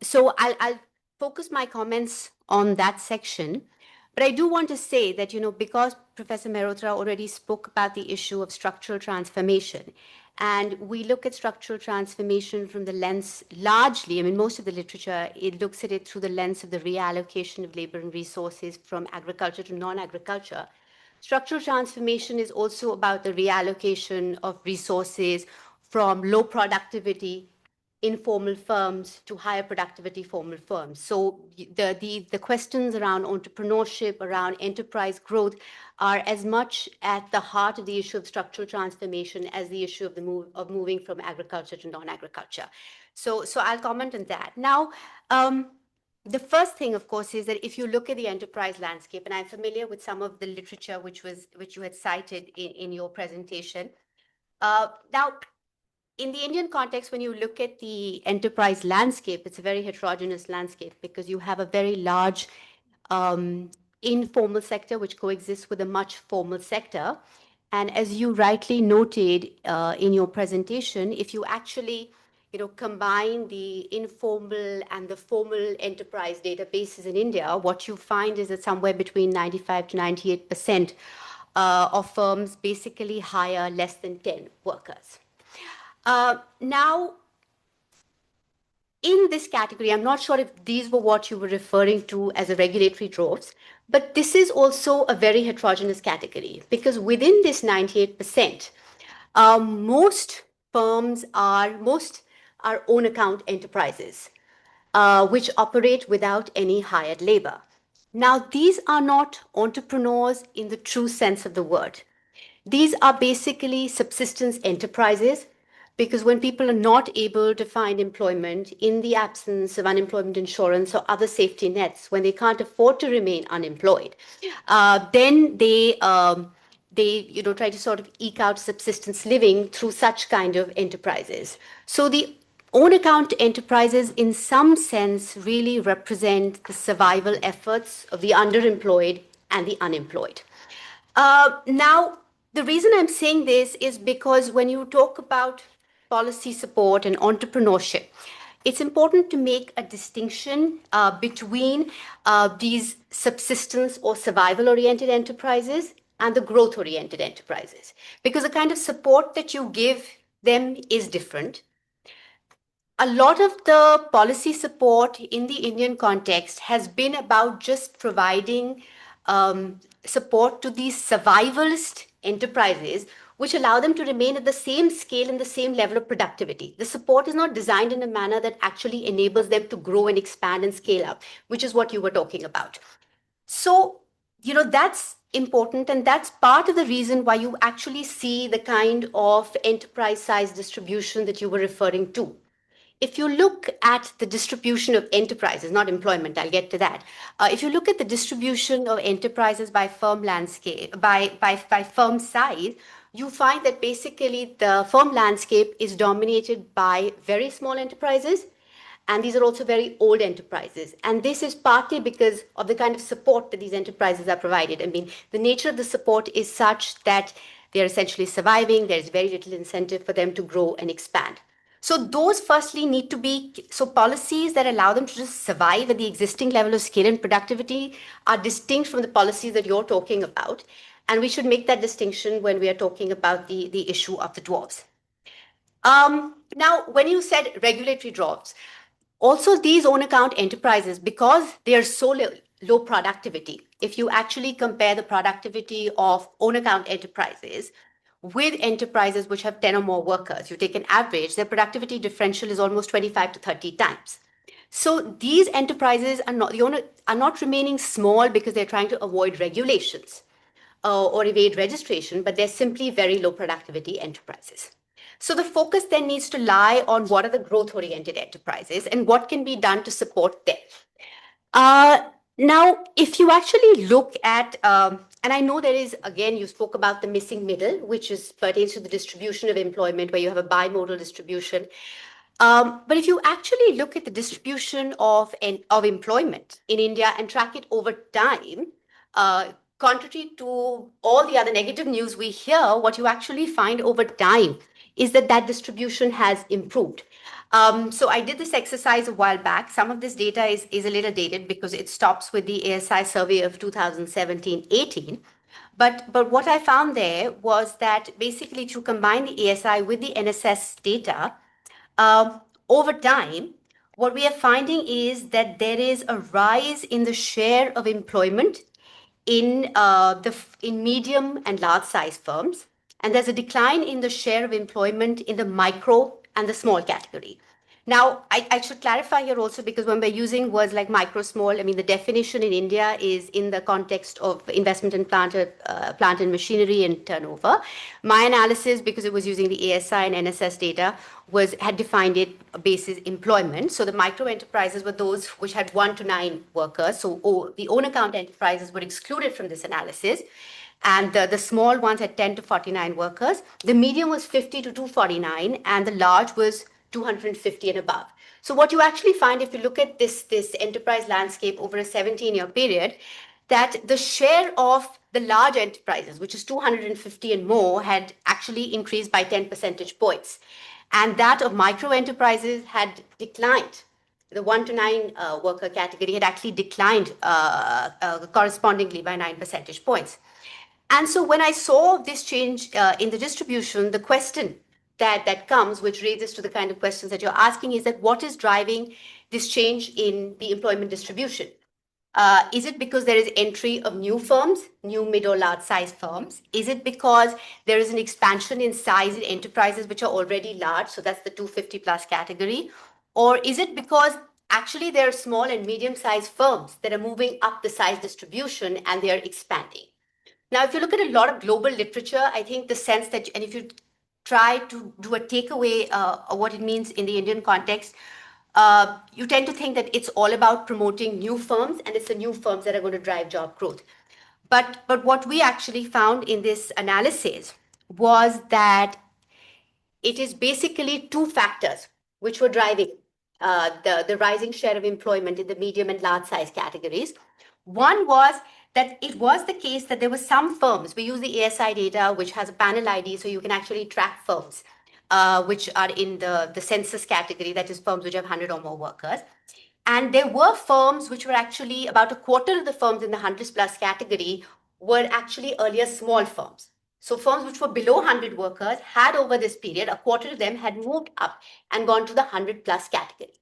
S4: So I'll focus my comments on that section. But I do want to say that, because Professor Mehrotra already spoke about the issue of structural transformation, and we look at structural transformation from the lens largely, most of the literature, it looks at it through the lens of the reallocation of labor and resources from agriculture to non-agriculture. Structural transformation is also about the reallocation of resources from low productivity informal firms to higher productivity formal firms. So the questions around entrepreneurship, around enterprise growth are as much at the heart of the issue of structural transformation as the issue of moving from agriculture to non-agriculture. So I'll comment on that. Now, the first thing, of course, is that if you look at the enterprise landscape, and I'm familiar with some of the literature which you had cited in your presentation. Now, in the Indian context, when you look at the enterprise landscape, it's a very heterogeneous landscape because you have a very large informal sector which coexists with a much formal sector. And as you rightly noted in your presentation, if you actually combine the informal and the formal enterprise databases in India, what you find is that somewhere between 95 to 98% of firms basically hire less than 10 workers. Now, in this category, I'm not sure if these were what you were referring to as a regulatory dwarfs, but this is also a very heterogeneous category because within this 98%, most are own account enterprises, which operate without any hired labor. Now, these are not entrepreneurs in the true sense of the word. These are basically subsistence enterprises because when people are not able to find employment in the absence of unemployment insurance or other safety nets, when they can't afford to remain unemployed, then they try to sort of eke out subsistence living through such kind of enterprises. So the own account enterprises, in some sense, really represent the survival efforts of the underemployed and the unemployed. Now, the reason I'm saying this is because when you talk about policy support and entrepreneurship, it's important to make a distinction between these subsistence or survival oriented enterprises and the growth oriented enterprises, because the kind of support that you give them is different. A lot of the policy support in the Indian context has been about just providing support to these survivalist enterprises, which allow them to remain at the same scale and the same level of productivity. The support is not designed in a manner that actually enables them to grow and expand and scale up, which is what you were talking about. So, that's important, and that's part of the reason why you actually see the kind of enterprise size distribution that you were referring to. If you look at the distribution of enterprises, not employment, I'll get to that. If you look at the distribution of enterprises by firm landscape, by firm size, you find that basically the firm landscape is dominated by very small enterprises, and these are also very old enterprises. And this is partly because of the kind of support that these enterprises are provided. I mean, the nature of the support is such that they're essentially surviving. There's very little incentive for them to grow and expand. So those firstly need to be, so policies that allow them to just survive at the existing level of scale and productivity are distinct from the policies that you're talking about. And we should make that distinction when we are talking about the issue of the dwarves. Now, when you said regulatory dwarves, also these own account enterprises, because they are so low productivity, if you actually compare the productivity of own account enterprises with enterprises which have 10 or more workers, you take an average, their productivity differential is almost 25 to 30 times. So these enterprises are not remaining small because they're trying to avoid regulations or evade registration, but they're simply very low productivity enterprises. So the focus then needs to lie on what are the growth-oriented enterprises and what can be done to support them. Now, if you actually look at, and I know there is, again, you spoke about the missing middle, which pertains to the distribution of employment, where you have a bimodal distribution. But if you actually look at the distribution of employment in India and track it over time, contrary to all the other negative news we hear, what you actually find over time is that distribution has improved. So I did this exercise a while back. Some of this data is a little dated because it stops with the ASI survey of 2017-18. But what I found there was that basically to combine the ASI with the NSS data, over time, what we are finding is that there is a rise in the share of employment in medium and large size firms, and there's a decline in the share of employment in the micro and the small category. Now, I should clarify here also, because when we're using words like micro, small, I mean, the definition in India is in the context of investment in plant and machinery and turnover. My analysis, because it was using the ASI and NSS data, had defined it basis employment. So the micro enterprises were those which had 1 to 9 workers. So the own account enterprises were excluded from this analysis. And the small ones had 10 to 49 workers. The medium was 50 to 249, and the large was 250 and above. So what you actually find if you look at this enterprise landscape over a 17-year period, that the share of the large enterprises, which is 250 and more, had actually increased by 10 percentage points. And that of micro enterprises had declined. The 1 to 9 worker category had actually declined correspondingly by 9 percentage points. And so when I saw this change in the distribution, the question that comes, which raises to the kind of questions that you're asking, is that what is driving this change in the employment distribution? Is it because there is entry of new firms, new mid or large size firms? Is it because there is an expansion in size in enterprises which are already large? So that's the 250 plus category. Or is it because actually there are small and medium sized firms that are moving up the size distribution and they are expanding? Now, if you look at a lot of global literature, I think the sense that, and if you try to do a takeaway of what it means in the Indian context, you tend to think that it's all about promoting new firms, and it's the new firms that are going to drive job growth. But what we actually found in this analysis was that it is basically two factors which were driving the rising share of employment in the medium and large size categories. One was that it was the case that there were some firms, we use the ASI data, which has a panel ID, so you can actually track firms which are in the census category, that is firms which have 100 or more workers. And there were firms which were actually about a quarter of the firms in the 100 plus category were actually earlier small firms. So firms which were below 100 workers had over this period, a quarter of them had moved up and gone to the 100 plus category.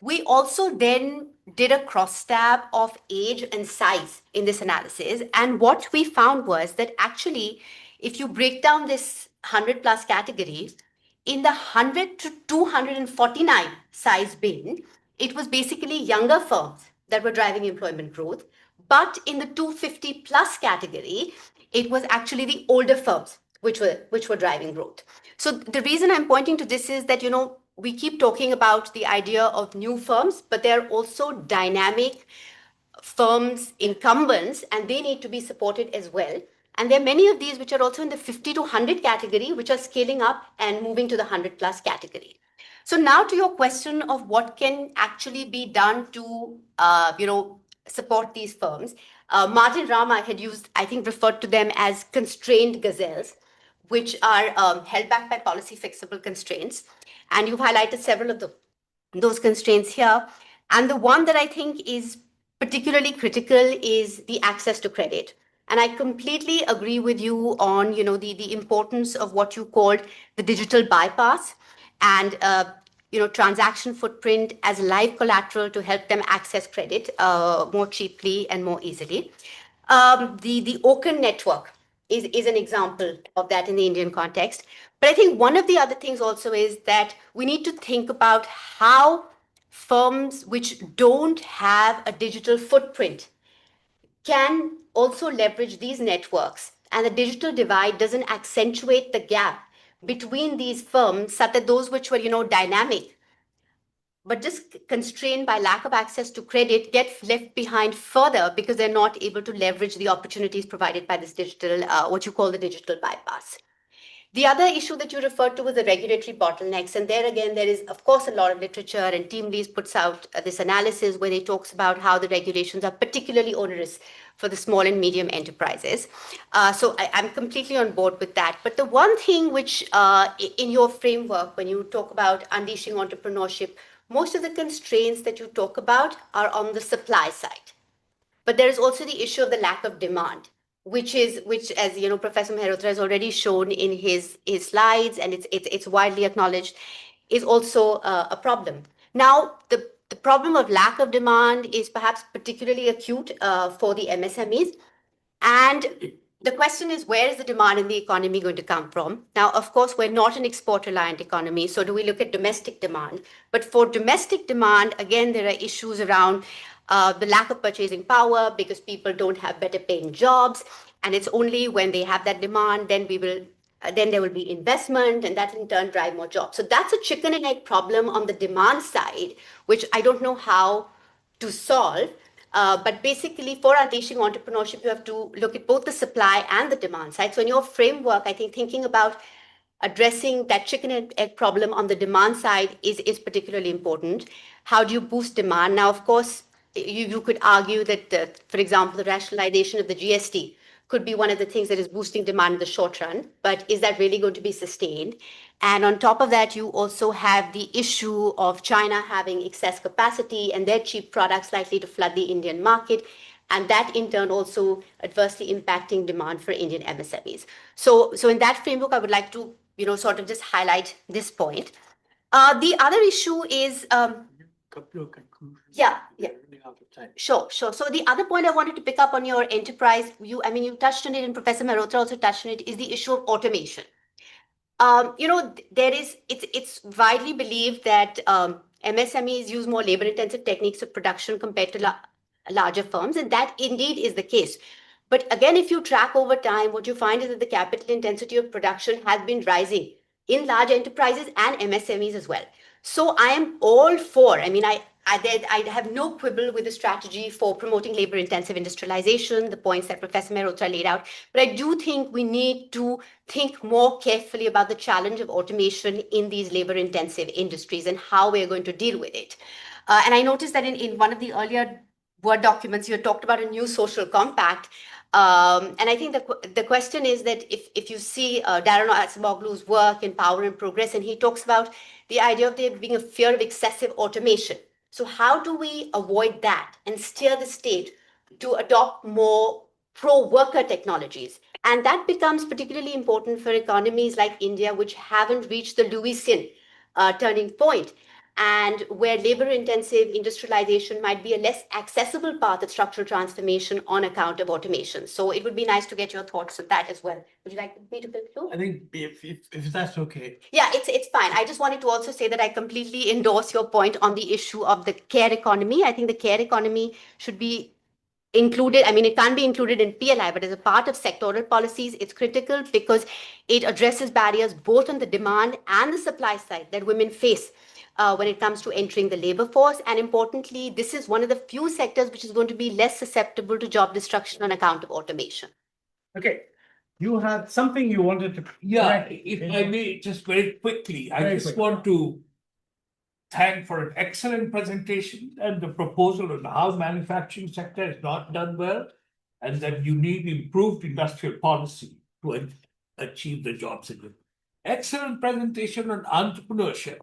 S4: We also then did a cross tab of age and size in this analysis. And what we found was that actually, if you break down this 100 plus category, in the 100 to 249 size bin, it was basically younger firms that were driving employment growth. But in the 250 plus category, it was actually the older firms which were driving growth. So the reason I'm pointing to this is that, we keep talking about the idea of new firms, but there are also dynamic firms, incumbents, and they need to be supported as well. And there are many of these which are also in the 50 to 100 category, which are scaling up and moving to the 100 plus category. So now to your question of what can actually be done to, support these firms. Martin Rama had referred to them as constrained gazelles, which are held back by policy fixable constraints. And you've highlighted several of those constraints here. And the one that I think is particularly critical is the access to credit. And I completely agree with you on, the importance of what you called the digital bypass and, transaction footprint as live collateral to help them access credit more cheaply and more easily. The Open network is an example of that in the Indian context. But I think one of the other things also is that we need to think about how firms which don't have a digital footprint can also leverage these networks, and the digital divide doesn't accentuate the gap between these firms, such that those which were, dynamic, but just constrained by lack of access to credit, get left behind further because they're not able to leverage the opportunities provided by this digital, what you call the digital bypass. The other issue that you referred to was the regulatory bottlenecks. And there again, there is, of course, a lot of literature, and Team Lees puts out this analysis where it talks about how the regulations are particularly onerous for the small and medium enterprises. So I'm completely on board with that. But the one thing which in your framework, when you talk about unleashing entrepreneurship, most of the constraints that you talk about are on the supply side. But there is also the issue of the lack of demand, which as Professor Mehrotra has already shown in his slides, and it's widely acknowledged, is also a problem. Now, the problem of lack of demand is perhaps particularly acute for the MSMEs. And the question is, where is the demand in the economy going to come from? Now, of course, we're not an export-reliant economy, so do we look at domestic demand? But for domestic demand, again, there are issues around the lack of purchasing power because people don't have better paying jobs. And it's only when they have that demand, then there will be investment, and that in turn drive more jobs. So that's a chicken and egg problem on the demand side, which I don't know how to solve. But basically, for unleashing entrepreneurship, you have to look at both the supply and the demand side. So in your framework, I think thinking about addressing that chicken and egg problem on the demand side is particularly important. How do you boost demand? Now, of course, you could argue that, for example, the rationalization of the GST could be one of the things that is boosting demand in the short run, but is that really going to be sustained? And on top of that, you also have the issue of China having excess capacity and their cheap products likely to flood the Indian market, and that in turn also adversely impacting demand for Indian MSMEs. So in that framework, I would like to sort of just highlight this point. The other issue is yeah. Sure. So the other point I wanted to pick up on your enterprise, you touched on it, and Professor Mehrotra also touched on it, is the issue of automation. It's widely believed that MSMEs use more labor-intensive techniques of production compared to larger firms, and that indeed is the case. But again, if you track over time, what you find is that the capital intensity of production has been rising in large enterprises and MSMEs as well. So I am all for, I have no quibble with the strategy for promoting labor-intensive industrialization, the points that Professor Mehrotra laid out. But I do think we need to think more carefully about the challenge of automation in these labor-intensive industries and how we're going to deal with it. And I noticed that in one of the earlier Word documents, you had talked about a new social compact. And I think the question is that if you see Darren Acemoglu's work in Power and Progress, and he talks about the idea of there being a fear of excessive automation. So how do we avoid that and steer the state to adopt more pro-worker technologies? And that becomes particularly important for economies like India, which haven't reached the Lewisian turning point, and where labor-intensive industrialization might be a less accessible path of structural transformation on account of automation. So it would be nice to get your thoughts on that as well. Would you like me to conclude?
S1: I think if that's okay.
S4: Yeah, it's fine. I just wanted to also say that I completely endorse your point on the issue of the care economy. I think the care economy should be included. It can't be included in PLI, but as a part of sectoral policies, it's critical because it addresses barriers both on the demand and the supply side that women face when it comes to entering the labor force. And importantly, this is one of the few sectors which is going to be less susceptible to job destruction on account of automation.
S1: Okay. You had something you wanted to.
S2: Yeah, if I may, just very quickly, I just want to thank for an excellent presentation and the proposal on how manufacturing sector is not done well, and that you need improved industrial policy to achieve the jobs in it. Excellent presentation on entrepreneurship,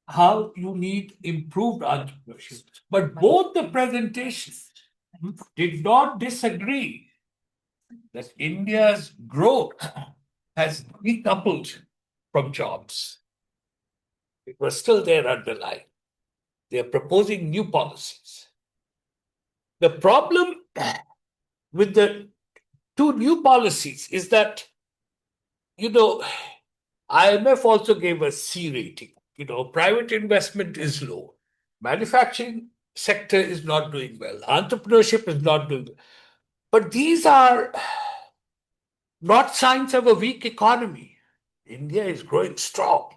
S2: how you need improved entrepreneurship. But both the presentations did not disagree that India's growth has decoupled from jobs. It was still there underlying. They are proposing new policies. The problem with the two new policies is that, IMF also gave a C rating. Private investment is low. Manufacturing sector is not doing well. Entrepreneurship is not doing well. But these are not signs of a weak economy. India is growing strong.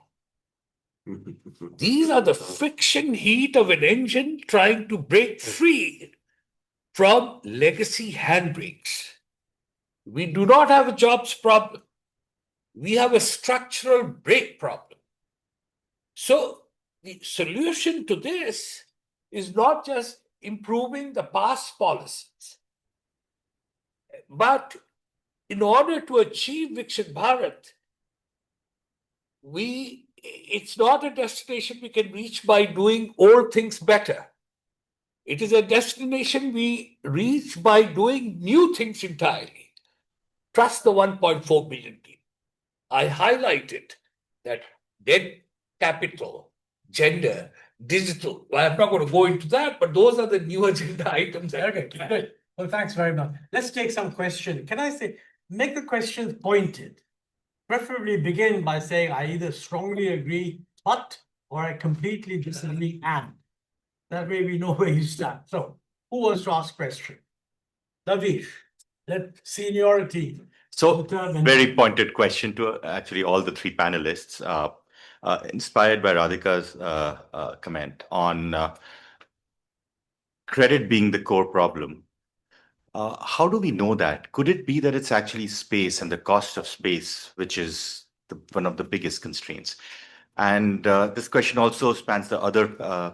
S2: These are the friction heat of an engine trying to break free from legacy handbrakes. We do not have a jobs problem. We have a structural brake problem. So the solution to this is not just improving the past policies, but in order to achieve Viksit Bharat, it's not a destination we can reach by doing old things better. It is a destination we reach by doing new things entirely. Trust the 1.4 billion people. I highlighted that debt capital, gender, digital. Well, I'm not going to go into that, but those are the new agenda items.
S1: Okay, good. Well, thanks very much. Let's take some questions. Can I say, make the questions pointed? Preferably begin by saying I either strongly agree, but, or I completely disagree, and. That way we know where you stand. So, who wants to ask question? Davish, let seniority.
S6: So,
S1: determine.
S6: very pointed question to actually all the three panelists, inspired by Radhika's comment on credit being the core problem. How do we know that? Could it be that it's actually space and the cost of space, which is one of the biggest constraints? And this question also spans the other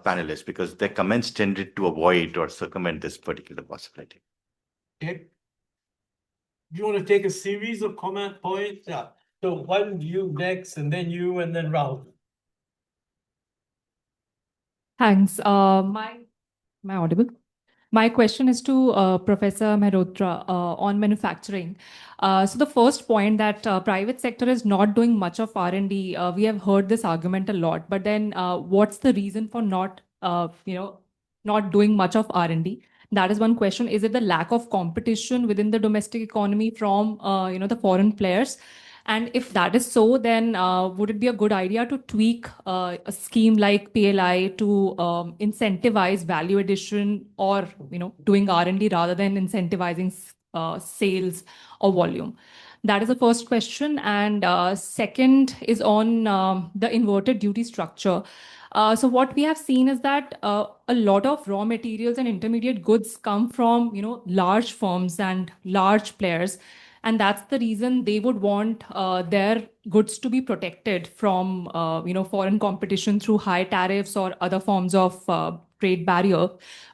S6: panelists because their comments tended to avoid or circumvent this particular possibility.
S1: Okay. Do you want to take a series of comment points? Yeah. So why don't you next, and then you, and then Rahul?
S7: Thanks. Am I audible? My question is to Professor Mehrotra on manufacturing. So the first point that private sector is not doing much of R&D. We have heard this argument a lot, but then what's the reason for not not doing much of R&D? That is one question. Is it the lack of competition within the domestic economy from the foreign players? And if that is so, then would it be a good idea to tweak a scheme like PLI to incentivize value addition or doing R&D rather than incentivizing sales or volume? That is the first question. And second is on the inverted duty structure. So what we have seen is that a lot of raw materials and intermediate goods come from large firms and large players, and that's the reason they would want their goods to be protected from foreign competition through high tariffs or other forms of trade barrier.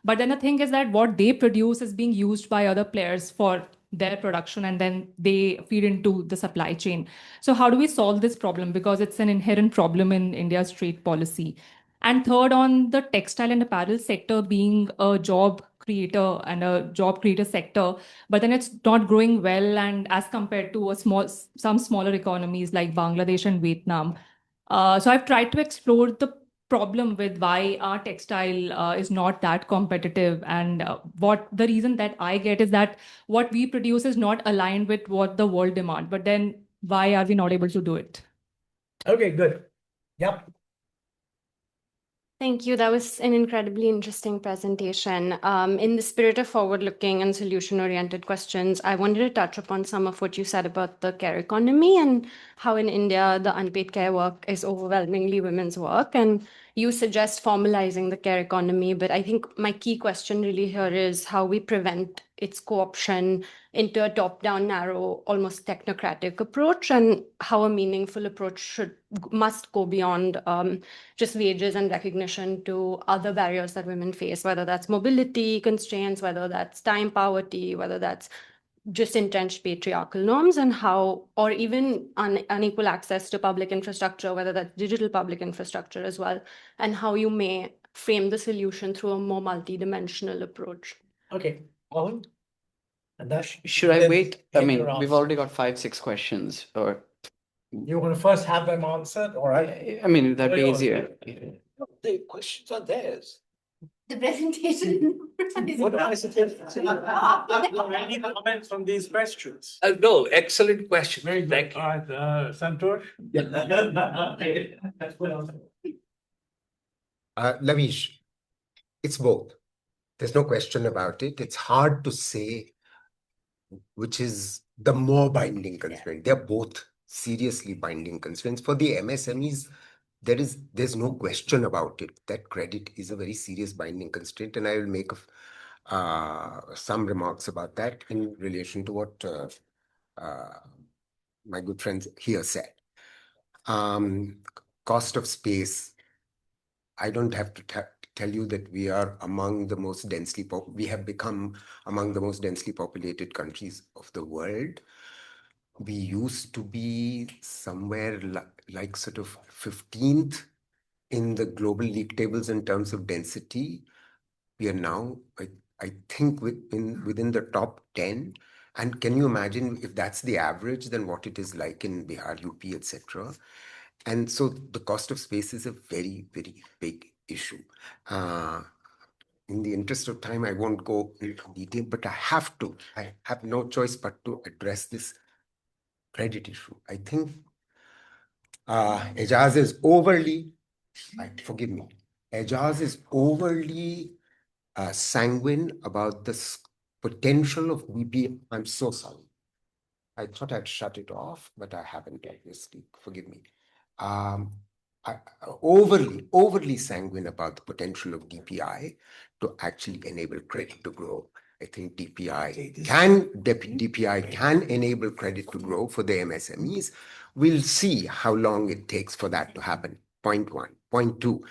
S7: But then the thing is that what they produce is being used by other players for their production, and then they feed into the supply chain. So how do we solve this problem? Because it's an inherent problem in India's trade policy. And third, on the textile and apparel sector being a job creator and a job creator sector, but then it's not growing well, and as compared to some smaller economies like Bangladesh and Vietnam. So I've tried to explore the problem with why our textile is not that competitive, and what the reason that I get is that what we produce is not aligned with what the world demand, but then why are we not able to do it?
S1: Okay, good. Yep.
S8: Thank you. That was an incredibly interesting presentation. In the spirit of forward-looking and solution-oriented questions, I wanted to touch upon some of what you said about the care economy and how in India the unpaid care work is overwhelmingly women's work. And you suggest formalizing the care economy, but I think my key question really here is how we prevent its co-option into a top-down, narrow, almost technocratic approach, and how a meaningful approach must go beyond just wages and recognition to other barriers that women face, whether that's mobility constraints, whether that's time poverty, whether that's just entrenched patriarchal norms, and how, or even unequal access to public infrastructure, whether that's digital public infrastructure as well, and how you may frame the solution through a more multidimensional approach.
S1: Okay. Rahul? And that
S9: Should I
S1: then
S9: wait? I
S1: take
S9: mean,
S1: your
S9: we've
S1: answer.
S9: already got 5, 6 questions, or
S1: You want to first have them answered, all right?
S9: I mean, that'd be
S1: Yours.
S9: easier.
S2: The questions are theirs.
S4: The presentation.
S1: What am I supposed to say? Any comments on these questions?
S2: No, excellent question.
S1: Very good.
S2: Thank you.
S1: All right, Santosh?
S3: Lavish, it's both. There's no question about it. It's hard to say which is the more binding constraint. They're both seriously binding constraints. For the MSMEs, there's no question about it that credit is a very serious binding constraint, and I will make some remarks about that in relation to what my good friends here said. Cost of space. I don't have to tell you that we are among the most we have become among the most densely populated countries of the world. We used to be somewhere like sort of 15th in the global league tables in terms of density. We are now, I think, within the top 10. And can you imagine if that's the average, then what it is like in Bihar, UP, etc. And so the cost of space is a very, very big issue. In the interest of time, I won't go into detail, but I have no choice but to address this credit issue. I think Ejaz is forgive me, Ejaz is overly sanguine about the potential of BPM. I'm so sorry. I thought I'd shut it off, but I haven't, obviously. Forgive me. overly sanguine about the potential of DPI to actually enable credit to grow. I think DPI can enable credit to grow for the MSMEs. We'll see how long it takes for that to happen. Point one. Point two,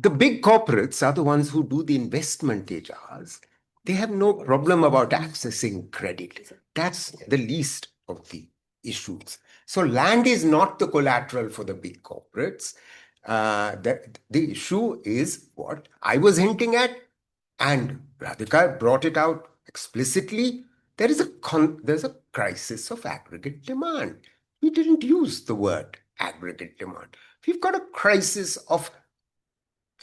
S3: the big corporates are the ones who do the investment, Ejaz. They have no problem about accessing credit. That's the least of the issues. So land is not the collateral for the big corporates. The issue is what I was hinting at, and Radhicka brought it out explicitly. There's a crisis of aggregate demand. We didn't use the word aggregate demand. We've got a crisis of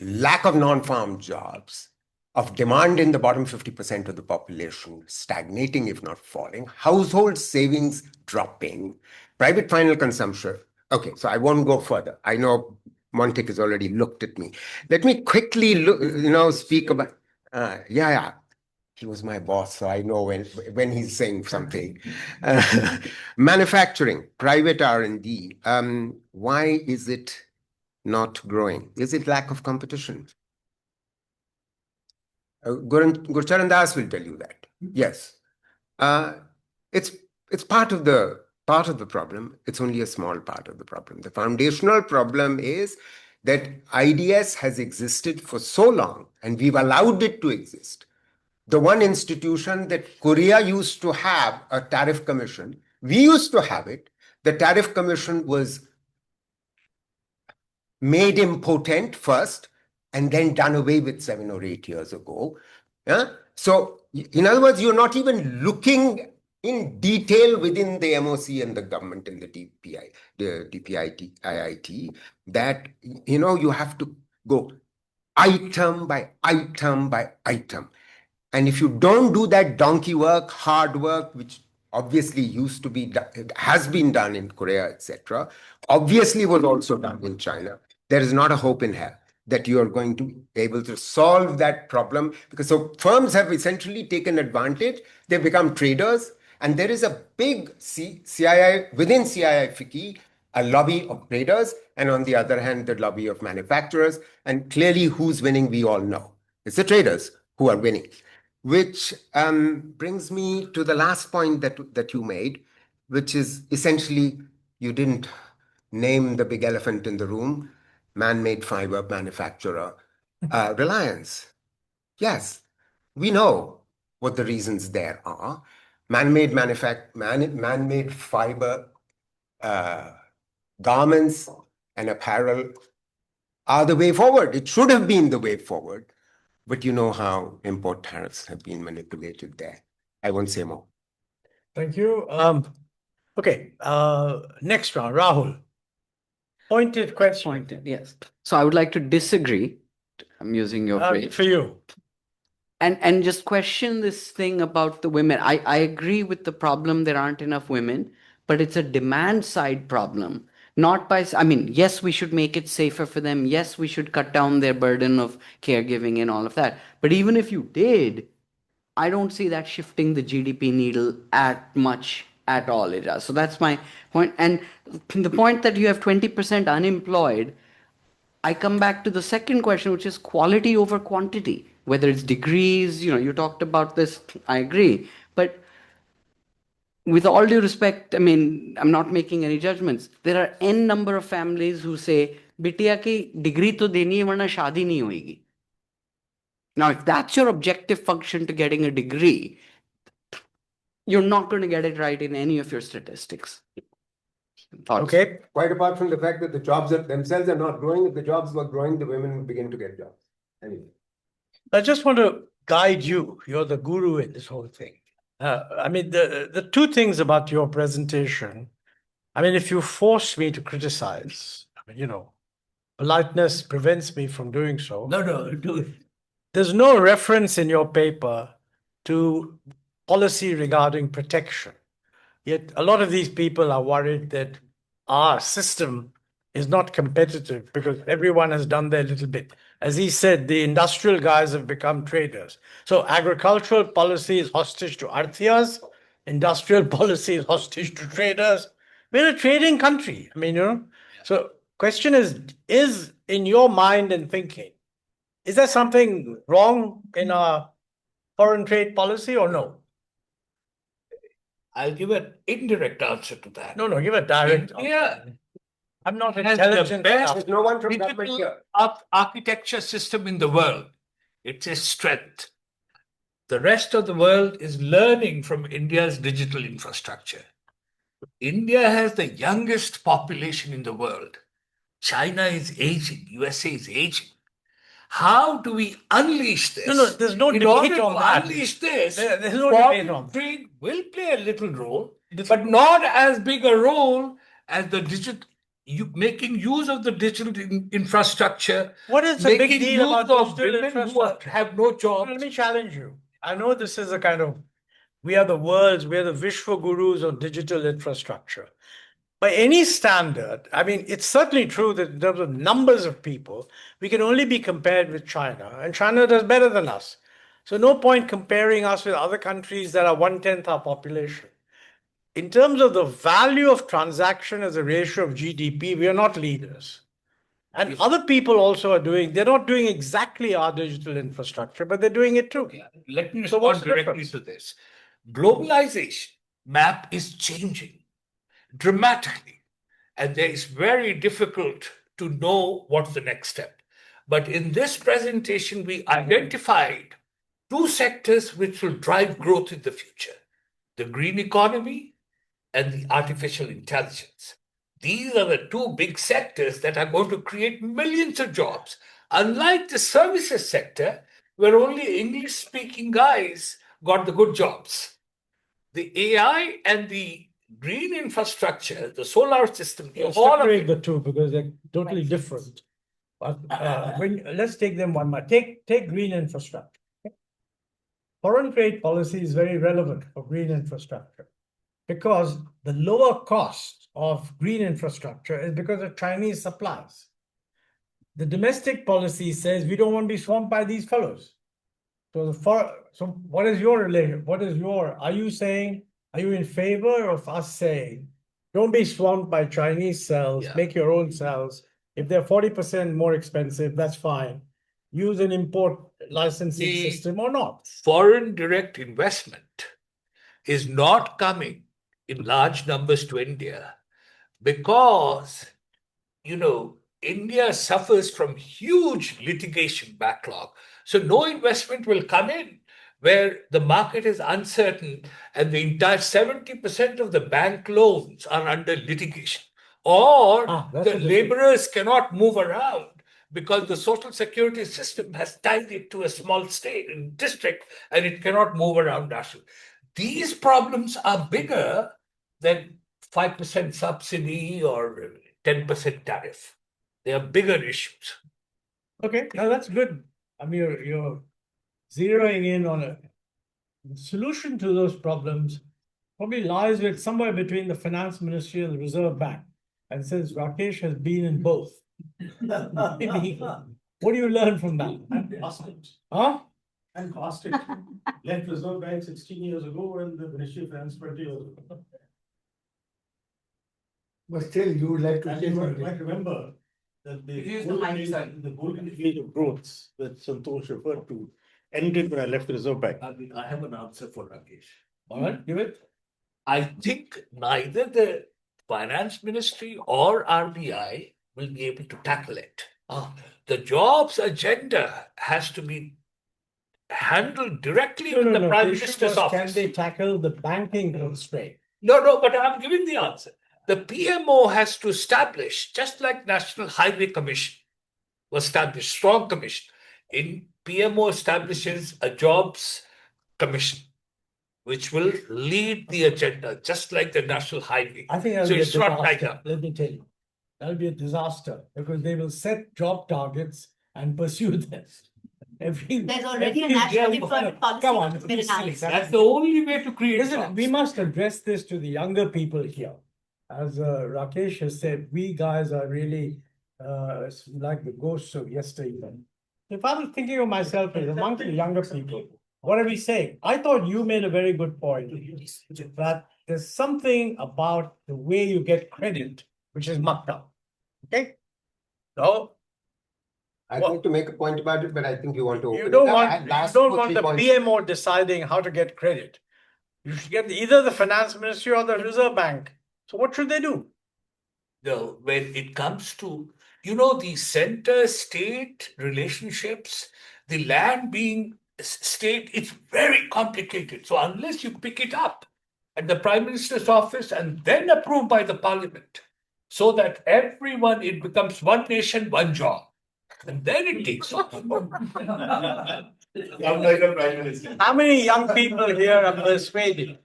S3: lack of non-farm jobs, of demand in the bottom 50% of the population, stagnating if not falling, household savings dropping, private final consumption. Okay, so I won't go further. I know Montek has already looked at me. Let me quickly speak about, yeah. He was my boss, so I know when he's saying something. Manufacturing, private R&D. Why is it not growing? Is it lack of competition? Gurcharan Das will tell you that. Yes. It's part of the problem. It's only a small part of the problem. The foundational problem is that IDS has existed for so long, and we've allowed it to exist. The one institution that Korea used to have a tariff commission, we used to have it. The tariff commission was made impotent first and then done away with 7 or 8 years ago. Yeah? So, in other words, you're not even looking in detail within the MOC and the government and the DPIIT that, you have to go item by item by item. And if you don't do that donkey work, hard work, which obviously used to be done, has been done in Korea, etc., obviously was also done in China, there is not a hope in hell that you are going to be able to solve that problem, because so firms have essentially taken advantage. They've become traders, and there is a big CII within CII FICCI, a lobby of traders, and on the other hand, the lobby of manufacturers. And clearly, who's winning, we all know. It's the traders who are winning. Which brings me to the last point that you made, which is essentially you didn't name the big elephant in the room, man-made fiber manufacturer, Reliance. Yes, we know what the reasons there are. Man-made fiber garments and apparel are the way forward. It should have been the way forward. But you know how import tariffs have been manipulated there. I won't say more.
S1: Thank you. Okay, next round, Rahul. Pointed question.
S9: Pointed, yes. So I would like to disagree. I'm using your phrase.
S1: For you.
S9: And just question this thing about the women. I agree with the problem, there aren't enough women, but it's a demand side problem. Not by, yes, we should make it safer for them. Yes, we should cut down their burden of caregiving and all of that. But even if you did, I don't see that shifting the GDP needle much at all, Ejaz. So that's my point. And the point that you have 20% unemployed, I come back to the second question, which is quality over quantity. Whether it's degrees, you talked about this, I agree. But with all due respect, I'm not making any judgments. There are n number of families who say, "Bitiya ki degree to deni hai, warna shaadi nahi hoegi." Now, if that's your objective function to getting a degree, you're not going to get it right in any of your statistics. Thoughts?
S1: Okay.
S3: Quite apart from the fact that the jobs themselves are not growing, if the jobs were growing, the women would begin to get jobs. Anyway.
S1: I just want to guide you. You're the guru in this whole thing. The two things about your presentation, if you force me to criticize, politeness prevents me from doing so.
S2: No, do it.
S1: There's no reference in your paper to policy regarding protection. Yet a lot of these people are worried that our system is not competitive because everyone has done their little bit. As he said, the industrial guys have become traders. So agricultural policy is hostage to arthiyas, industrial policy is hostage to traders. We're a trading country, So question is in your mind and thinking, is there something wrong in our foreign trade policy or no?
S2: I'll give an indirect answer to that.
S1: No, give a direct.
S2: India
S1: I'm not
S2: has the
S1: intelligent
S2: best
S1: enough.
S3: There's no one from government
S2: digital
S3: here.
S2: architecture system in the world. It's a strength. The rest of the world is learning from India's digital infrastructure. India has the youngest population in the world. China is aging. USA is aging. How do we unleash this?
S1: No, there's no
S2: In
S1: debate
S2: order to
S1: on that.
S2: unleash this,
S1: There's no debate on
S2: foreign
S1: that.
S2: trade will play a little role, but not as big a role as the digital. Making use of the digital infrastructure.
S1: What is the big
S2: making
S1: deal
S2: use
S1: about
S2: of
S1: digital
S2: women who
S1: infrastructure?
S2: have no jobs.
S1: Let me challenge you. I know this is a kind of, we are the Vishwa gurus of digital infrastructure. By any standard, I mean, it's certainly true that in terms of numbers of people, we can only be compared with China, and China does better than us. So no point comparing us with other countries that are 1/10 our population. In terms of the value of transaction as a ratio of GDP, we are not leaders. And other people also are they're not doing exactly our digital infrastructure, but they're doing it too.
S2: Let me
S1: So what's
S2: respond
S1: the
S2: directly
S1: difference?
S2: to this. Globalization map is changing dramatically, and there is very difficult to know what's the next step. But in this presentation, we identified two sectors which will drive growth in the future: the green economy and the artificial intelligence. These are the two big sectors that are going to create millions of jobs, unlike the services sector, where only English-speaking guys got the good jobs. The AI and the green infrastructure, the solar system, all of
S1: Separate
S2: it.
S1: the two because they're totally different. But let's take them one by take green infrastructure. Foreign trade policy is very relevant for green infrastructure because the lower cost of green infrastructure is because of Chinese supplies. The domestic policy says we don't want to be swamped by these fellows. So what is your relation? Are you in favor of us saying, don't be swamped by Chinese cells,
S2: Yeah.
S1: make your own cells. If they're 40% more expensive, that's fine. Use an import licensing
S2: The-
S1: system or not.
S2: Foreign direct investment is not coming in large numbers to India because, India suffers from huge litigation backlog. So no investment will come in where the market is uncertain and the entire 70% of the bank loans are under litigation. Or
S1: That's
S2: the
S1: a different-
S2: laborers cannot move around because the social security system has tied it to a small state and district and it cannot move around nationally. These problems are bigger than 5% subsidy or 10% tariff. They are bigger issues.
S1: Okay, now that's good. I mean, you're zeroing in on a solution to those problems probably lies with somewhere between the finance ministry and the Reserve Bank. And since Rakesh has been in both, maybe, what do you learn from that?
S5: And cost it.
S1: Huh?
S5: And cost it. Left Reserve Bank 16 years ago and the Ministry of Finance 20 years ago.
S10: But still, you would like to
S5: And
S10: say
S5: you
S10: something.
S5: might remember that
S10: It is the hindsight.
S5: the golden age of growth that Santosh referred to ended when I left the Reserve Bank.
S2: I have an answer for Rakesh.
S1: All right, give it.
S2: I think neither the finance ministry or RBI will be able to tackle it. The jobs agenda has to be handled directly with the Prime
S1: The issue
S2: Minister's
S1: was, can
S2: office.
S1: they tackle the banking constraint?
S2: No, but I'm giving the answer. The PMO has to establish, just like National Highway Commission was established, strong commission. In PMO establishes a jobs commission, which will lead the agenda, just like the National Highway.
S1: I think that'll
S2: So
S1: be a
S2: it's not tied
S1: disaster.
S2: up.
S1: Let me tell you, that'll be a disaster because they will set job targets and pursue them.
S4: There's already a national employment policy.
S1: Come on,
S4: that's
S1: it's
S4: been
S1: silly.
S4: announced.
S2: That's the only way to create
S1: Listen,
S2: jobs.
S1: we must address this to the younger people here. As Rakesh has said, we guys are really like the ghosts of yesteryear. If I was thinking of myself as among the younger people, what are we saying? I thought you made a very good point that there's something about the way you get credit which is mucked up. Okay? No,
S3: I'd
S1: What-
S3: like to make a point about it, but I think you want to
S1: you
S3: open
S1: don't
S3: it up.
S1: want,
S3: And
S1: you
S3: last
S1: don't
S3: two,
S1: want
S3: three
S1: the
S3: points.
S1: PMO deciding how to get credit. You should get either the finance ministry or the Reserve Bank. So what should they do?
S2: No, when it comes to, the center-state relationships, the land being state, it's very complicated. So unless you pick it up at the Prime Minister's office and then approved by the Parliament, so that everyone, it becomes one nation, one job. And then it takes off.
S6: I'm like a prime minister.
S1: How many young people here are persuaded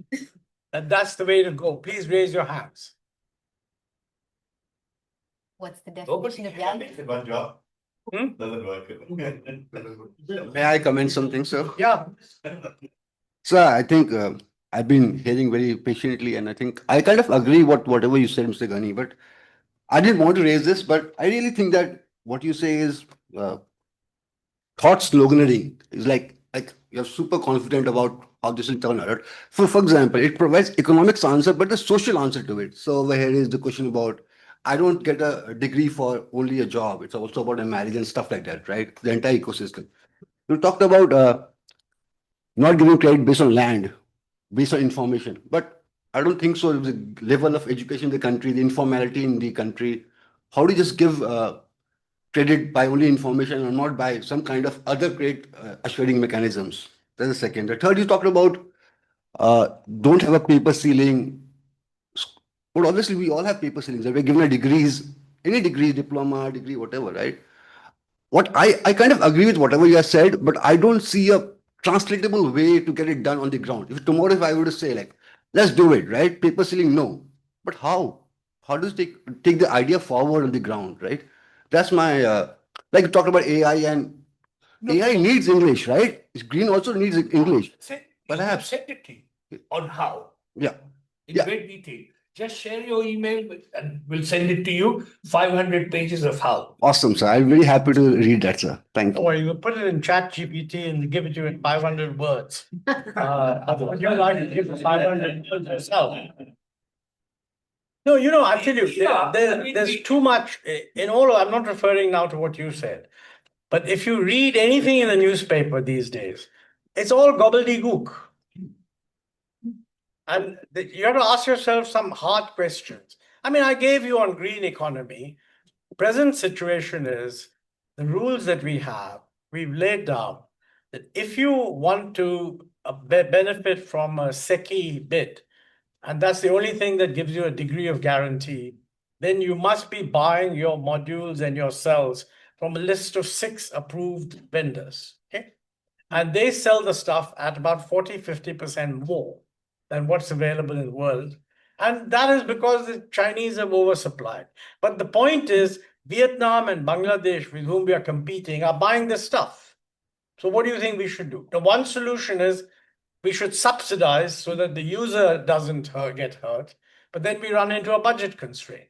S1: that that's the way to go? Please raise your hands.
S4: What's the
S2: Nobody
S4: definition of
S6: Can
S4: young?
S6: make it one job.
S1: Hmm?
S6: Doesn't work.
S10: May I comment something, sir?
S1: Yeah,
S10: Sir, I think I've been hearing very patiently, and I think I kind of agree whatever you said, Mr. Ghani, but I didn't want to raise this, but I really think that what you say is thought sloganeering. Is like you're super confident about how this will turn out. For example, it provides economics answer, but the social answer to it. So over here is the question about I don't get a degree for only a job. It's also about a marriage and stuff like that, right? The entire ecosystem. You talked about not giving credit based on land, based on information. But I don't think so. The level of education in the country, the informality in the country, how do you just give credit by only information and not by some kind of other credit assuring mechanisms? That's the second. The third, you talked about don't have a paper ceiling. But obviously, we all have paper ceilings. We're given a degrees, any degree, diploma, degree, whatever, right? What I kind of agree with whatever you have said, but I don't see a translatable way to get it done on the ground. If tomorrow, if I were to say like, let's do it, right? Paper ceiling, no. But how? How does take the idea forward on the ground, right? That's my like you talked about AI and AI needs English, right? Green also needs English. Perhaps.
S2: Send it to you on how.
S10: Yeah.
S2: In
S10: Yeah.
S2: great detail. Just share your email and we'll send it to you. 500 pages of how.
S10: Awesome, sir. I'm very happy to read that, sir. Thank you.
S1: or you can put it in Chat GPT and give it to you in 500 words. Would you like to give 500 words yourself? No, I tell you, there's too much in all. I'm not referring now to what you said, but if you read anything in the newspaper these days, it's all gobbledygook. And you have to ask yourself some hard questions. I mean, I gave you on green economy. Present situation is the rules that we have, we've laid down that if you want to benefit from a SECI bid, and that's the only thing that gives you a degree of guarantee, then you must be buying your modules and your cells from a list of 6 approved vendors. Okay. And they sell the stuff at about 40-50% more than what's available in the world. And that is because the Chinese have oversupplied. But the point is, Vietnam and Bangladesh, with whom we are competing, are buying this stuff. So what do you think we should do? The one solution is we should subsidize so that the user doesn't get hurt, but then we run into a budget constraint.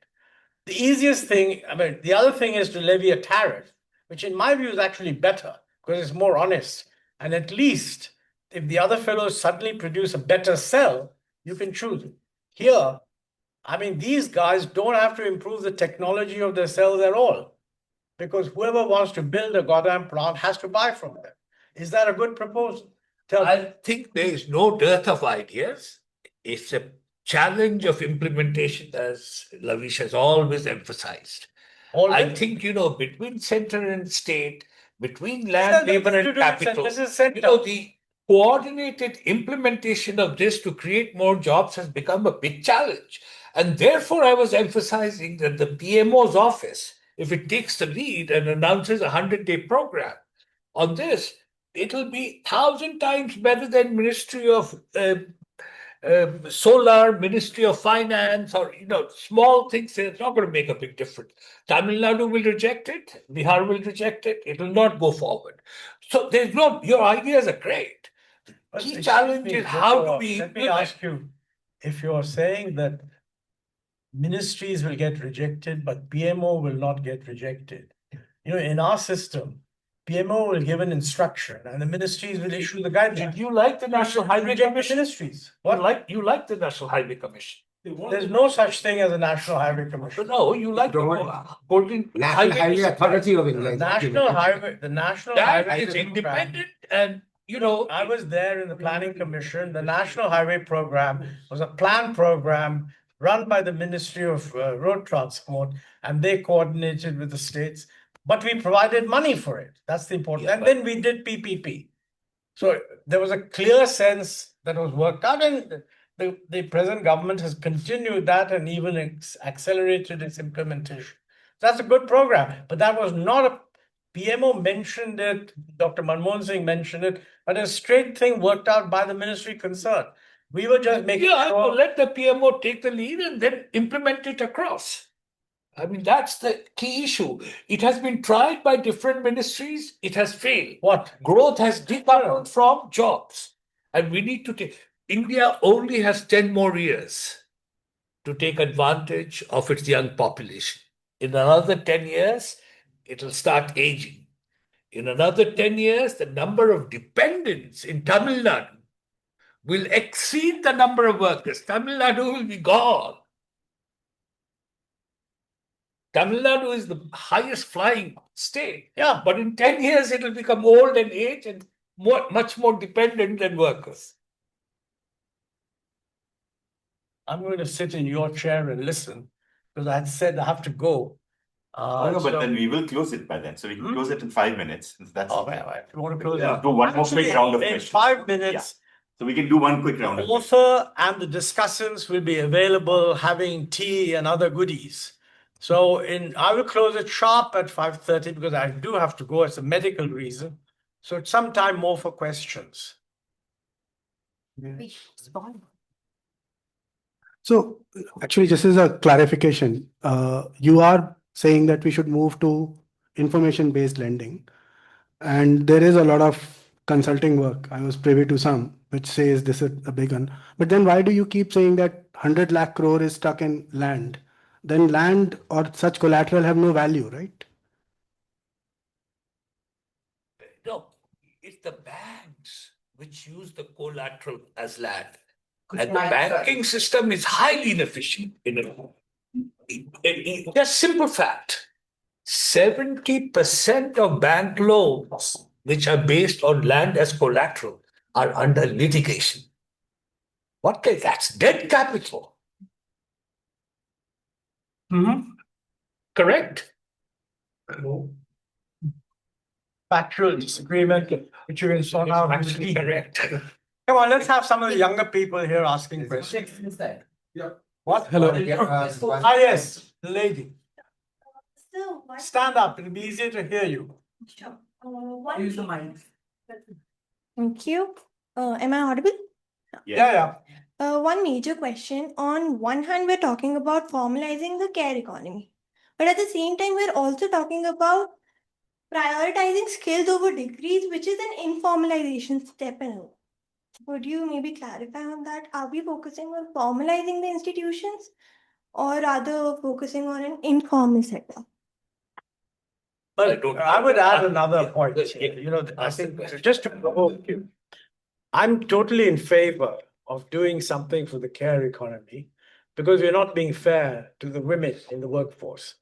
S1: The easiest thing, the other thing is to levy a tariff, which in my view is actually better because it's more honest. And at least if the other fellows suddenly produce a better cell, you can choose it. Here, these guys don't have to improve the technology of their cells at all because whoever wants to build a goddamn plant has to buy from them. Is that a good proposal?
S2: I think there is no dearth of ideas. It's a challenge of implementation, as Lavish has always emphasized. I think, between center and state, between land, labor, and capital, the coordinated implementation of this to create more jobs has become a big challenge. And therefore, I was emphasizing that the PMO's office, if it takes the lead and announces a 100-day program on this, it'll be 1,000 times better than Ministry of Solar, Ministry of Finance, or small things. It's not going to make a big difference. Tamil Nadu will reject it. Bihar will reject it. It will not go forward. So your ideas are great. The key challenge is how do we
S1: Let me ask you, if you're saying that ministries will get rejected, but PMO will not get rejected. In our system, PMO will give an instruction and the ministries will issue the guidelines.
S2: Did you like the National Highway Commission?
S1: Ministries.
S2: What? You like the National Highway Commission?
S1: There's no such thing as a National Highway Commission.
S2: No, you like the Golden
S3: National Highway Authority of
S1: The
S3: England.
S1: National Highway
S2: That is
S1: Program.
S2: independent, and you know,
S1: I was there in the Planning Commission. The National Highway Program was a planned program run by the Ministry of Road Transport, and they coordinated with the states. But we provided money for it. That's the important.
S2: Yeah,
S1: And then we did PPP. So there was a clear sense that was worked out, and the present government has continued that and even accelerated its implementation. That's a good program, but that was not a PMO mentioned it, Dr. Manmohan Singh mentioned it, but a straight thing worked out by the ministry concerned. We were just making
S2: yeah,
S1: sure.
S2: let the PMO take the lead and then implement it across. I mean, that's the key issue. It has been tried by different ministries. It has failed.
S1: What?
S2: Growth has decoupled from jobs. And we need to take, India only has 10 more years to take advantage of its young population. In another 10 years, it'll start aging. In another 10 years, the number of dependents in Tamil Nadu will exceed the number of workers. Tamil Nadu will be gone. Tamil Nadu is the highest flying state.
S1: Yeah.
S2: But in 10 years, it will become old and aged and much more dependent than workers.
S1: I'm going to sit in your chair and listen because I had said I have to go.
S6: No, but
S1: so-
S6: then we will close it by then. So we can close it in 5 minutes. That's
S1: Oh, well, if you want to close
S6: Yeah,
S1: it.
S6: do one more
S1: Actually,
S6: quick round of
S1: in
S6: questions.
S1: 5 minutes,
S6: So we can do one quick round
S1: the
S6: of questions.
S1: author and the discussants will be available having tea and other goodies. So I will close it sharp at 5:30 because I do have to go. It's a medical reason. So it's some time more for questions.
S11: So actually, just as a clarification, you are saying that we should move to information-based lending. And there is a lot of consulting work. I was privy to some, which says this is a big one. But then why do you keep saying that 100 lakh crore is stuck in land? Then land or such collateral have no value, right?
S2: No, it's the banks which use the collateral as land. And the banking system is highly inefficient. Just simple fact, 70% of bank loans which are based on land as collateral are under litigation. That's dead capital. Correct?
S1: Factual disagreement, which you can sort out.
S2: Actually correct.
S1: Come on, let's have some of the younger people here asking questions. What?
S11: Hello.
S1: Yes, the lady.
S12: So what?
S1: Stand up, it'll be easier to hear you.
S12: Sure. Thank you. Am I audible?
S1: Yeah.
S12: One major question. On one hand, we're talking about formalizing the care economy, but at the same time, we're also talking about prioritizing skills over degrees, which is an informalization step in. Would you maybe clarify on that? Are we focusing on formalizing the institutions or rather focusing on an informal sector?
S1: But I would add another point. I think just to provoke you, I'm totally in favor of doing something for the care economy because we're not being fair to the women in the workforce.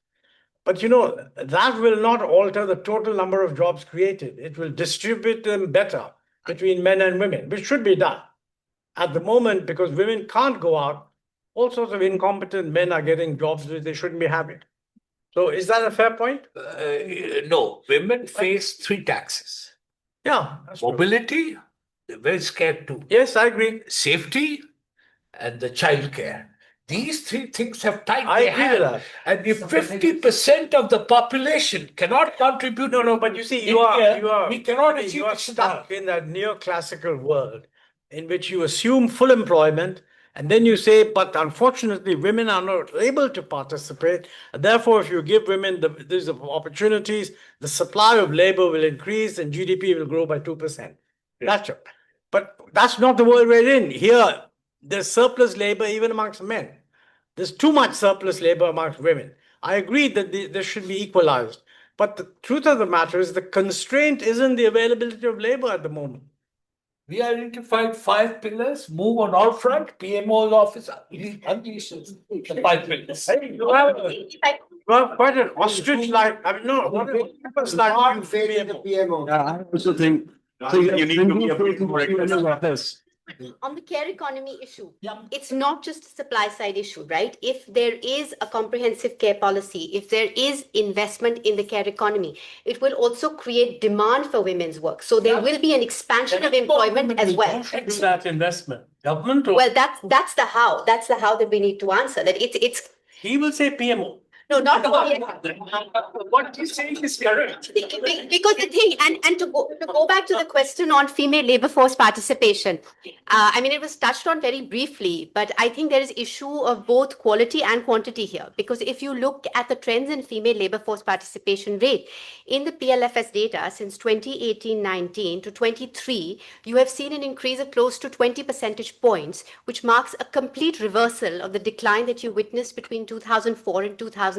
S1: But that will not alter the total number of jobs created. It will distribute them better between men and women, which should be done. At the moment, because women can't go out, all sorts of incompetent men are getting jobs which they shouldn't be having. So is that a fair point?
S2: No, women face 3 taxes.
S1: Yeah. That's true.
S2: Mobility, they're very scared too.
S1: Yes, I agree.
S2: Safety and the childcare. These 3 things have tied
S1: I
S2: their
S1: agree with
S2: hand.
S1: that.
S2: And if 50% of the population cannot contribute,
S1: No, but you see,
S2: we cannot achieve
S1: you are
S2: it.
S1: stuck in that neoclassical world in which you assume full employment and then you say, but unfortunately, women are not able to participate. And therefore, if you give women these opportunities, the supply of labor will increase and GDP will grow by 2%. That's it. But that's not the world we're in. Here, there's surplus labor even amongst men. There's too much surplus labor amongst women. I agree that this should be equalized. But the truth of the matter is the constraint isn't the availability of labor at the moment.
S2: We identified 5 pillars, move on all front, PMO's office unleashes the 5 pillars.
S1: You have quite an ostrich-like, I mean, no, what is like you PMO?
S10: Yeah, I also think.
S6: You need to be a bit more aggressive.
S4: On the care economy issue, it's not just a supply side issue, right? If there is a comprehensive care policy, if there is investment in the care economy, it will also create demand for women's work. So there will be an expansion of employment as well.
S1: What's that investment? Government or?
S4: Well, that's the how. That's the how that we need to answer. That it's
S1: He will say PMO.
S4: no, not
S2: What he's saying is correct.
S4: because the thing, and to go back to the question on female labor force participation, I mean, it was touched on very briefly, but I think there is issue of both quality and quantity here. Because if you look at the trends in female labor force participation rate in the PLFS data since 2018-19 to 23, you have seen an increase of close to 20 percentage points, which marks a complete reversal of the decline that you witnessed between 2004 and 2017-18.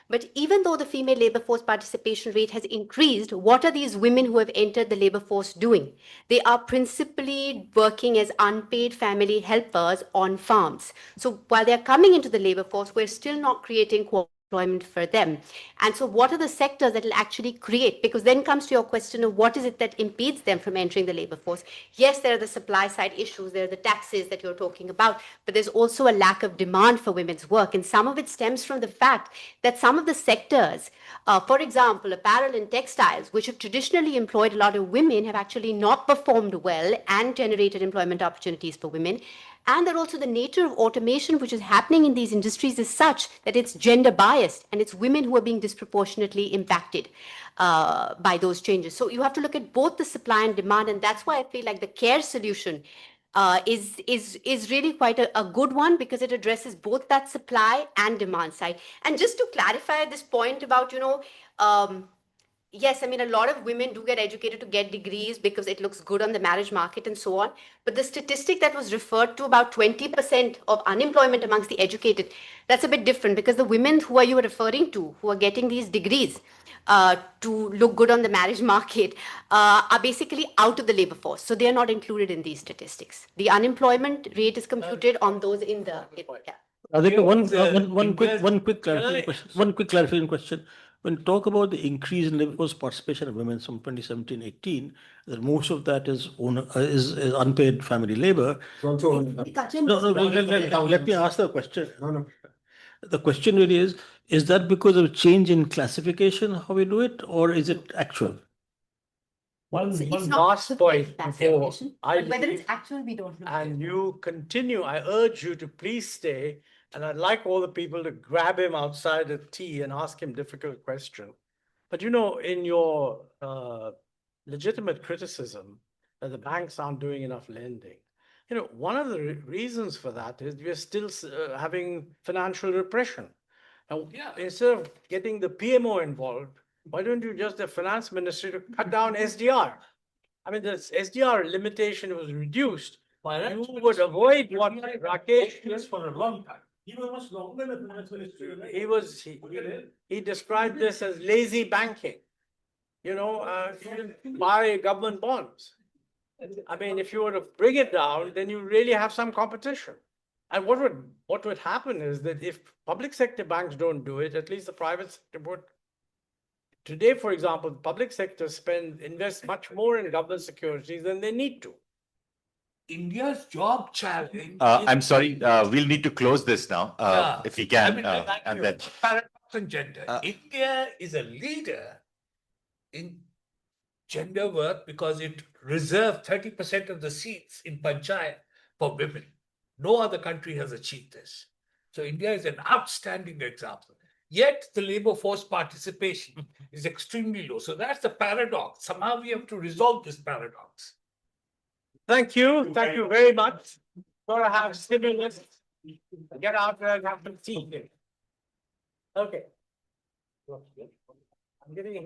S4: But even though the female labor force participation rate has increased, what are these women who have entered the labor force doing? They are principally working as unpaid family helpers on farms. So while they're coming into the labor force, we're still not creating employment for them. And so what are the sectors that will actually create? Because then comes to your question of what is it that impedes them from entering the labor force? Yes, there are the supply side issues, there are the taxes that you're talking about, but there's also a lack of demand for women's work. And some of it stems from the fact that some of the sectors, for example, apparel and textiles, which have traditionally employed a lot of women, have actually not performed well and generated employment opportunities for women. And that also the nature of automation which is happening in these industries is such that it's gender biased and it's women who are being disproportionately impacted by those changes. So you have to look at both the supply and demand, and that's why I feel like the care solution is really quite a good one, because it addresses both that supply and demand side. And just to clarify this point about, yes, I mean, a lot of women do get educated to get degrees because it looks good on the marriage market and so on. But the statistic that was referred to, about 20% of unemployment amongst the educated, that's a bit different, because the women who are you referring to, who are getting these degrees to look good on the marriage market, are basically out of the labor force. So they are not included in these statistics. The unemployment rate is computed on those in the... Yeah.
S5: I think
S2: India's-
S5: one quick clarification question. One quick clarification question. When you talk about the increase in labor force participation of women from 2017-18, that most of that is unpaid family labor. No, let me ask the question.
S3: No.
S5: The question really is that because of change in classification, how we do it, or is it actual?
S1: One
S4: It's not
S1: last point before
S4: classification,
S1: I
S4: but whether it's
S1: leave,
S4: actual, we don't know.
S1: and you continue, I urge you to please stay, and I'd like all the people to grab him outside at tea and ask him difficult questions. But in your legitimate criticism that the banks aren't doing enough lending, one of the reasons for that is we're still having financial repression. Now, instead of getting the PMO involved, why don't you just the finance ministry to cut down SDR? I mean, the SDR limitation was reduced. You would avoid what Rakesh
S5: For a long time. He was much longer than the finance ministry.
S1: he described this as lazy banking. You buy government bonds. I mean, if you were to bring it down, then you really have some competition. And what would happen is that if public sector banks don't do it, at least the private sector would. Today, for example, the public sector invest much more in government securities than they need to.
S2: India's job challenge.
S6: I'm sorry, we'll need to close this now, if we can.
S2: Thank
S6: and
S2: you.
S6: then
S2: Paradox and gender. India is a leader in gender work because it reserved 30% of the seats in Panchayat for women. No other country has achieved this. So India is an outstanding example. Yet the labor force participation is extremely low. So that's the paradox. Somehow we have to resolve this paradox.
S1: Thank you. Thank you very much. Gotta have stimulus. Get out there and have some tea. Okay. I'm getting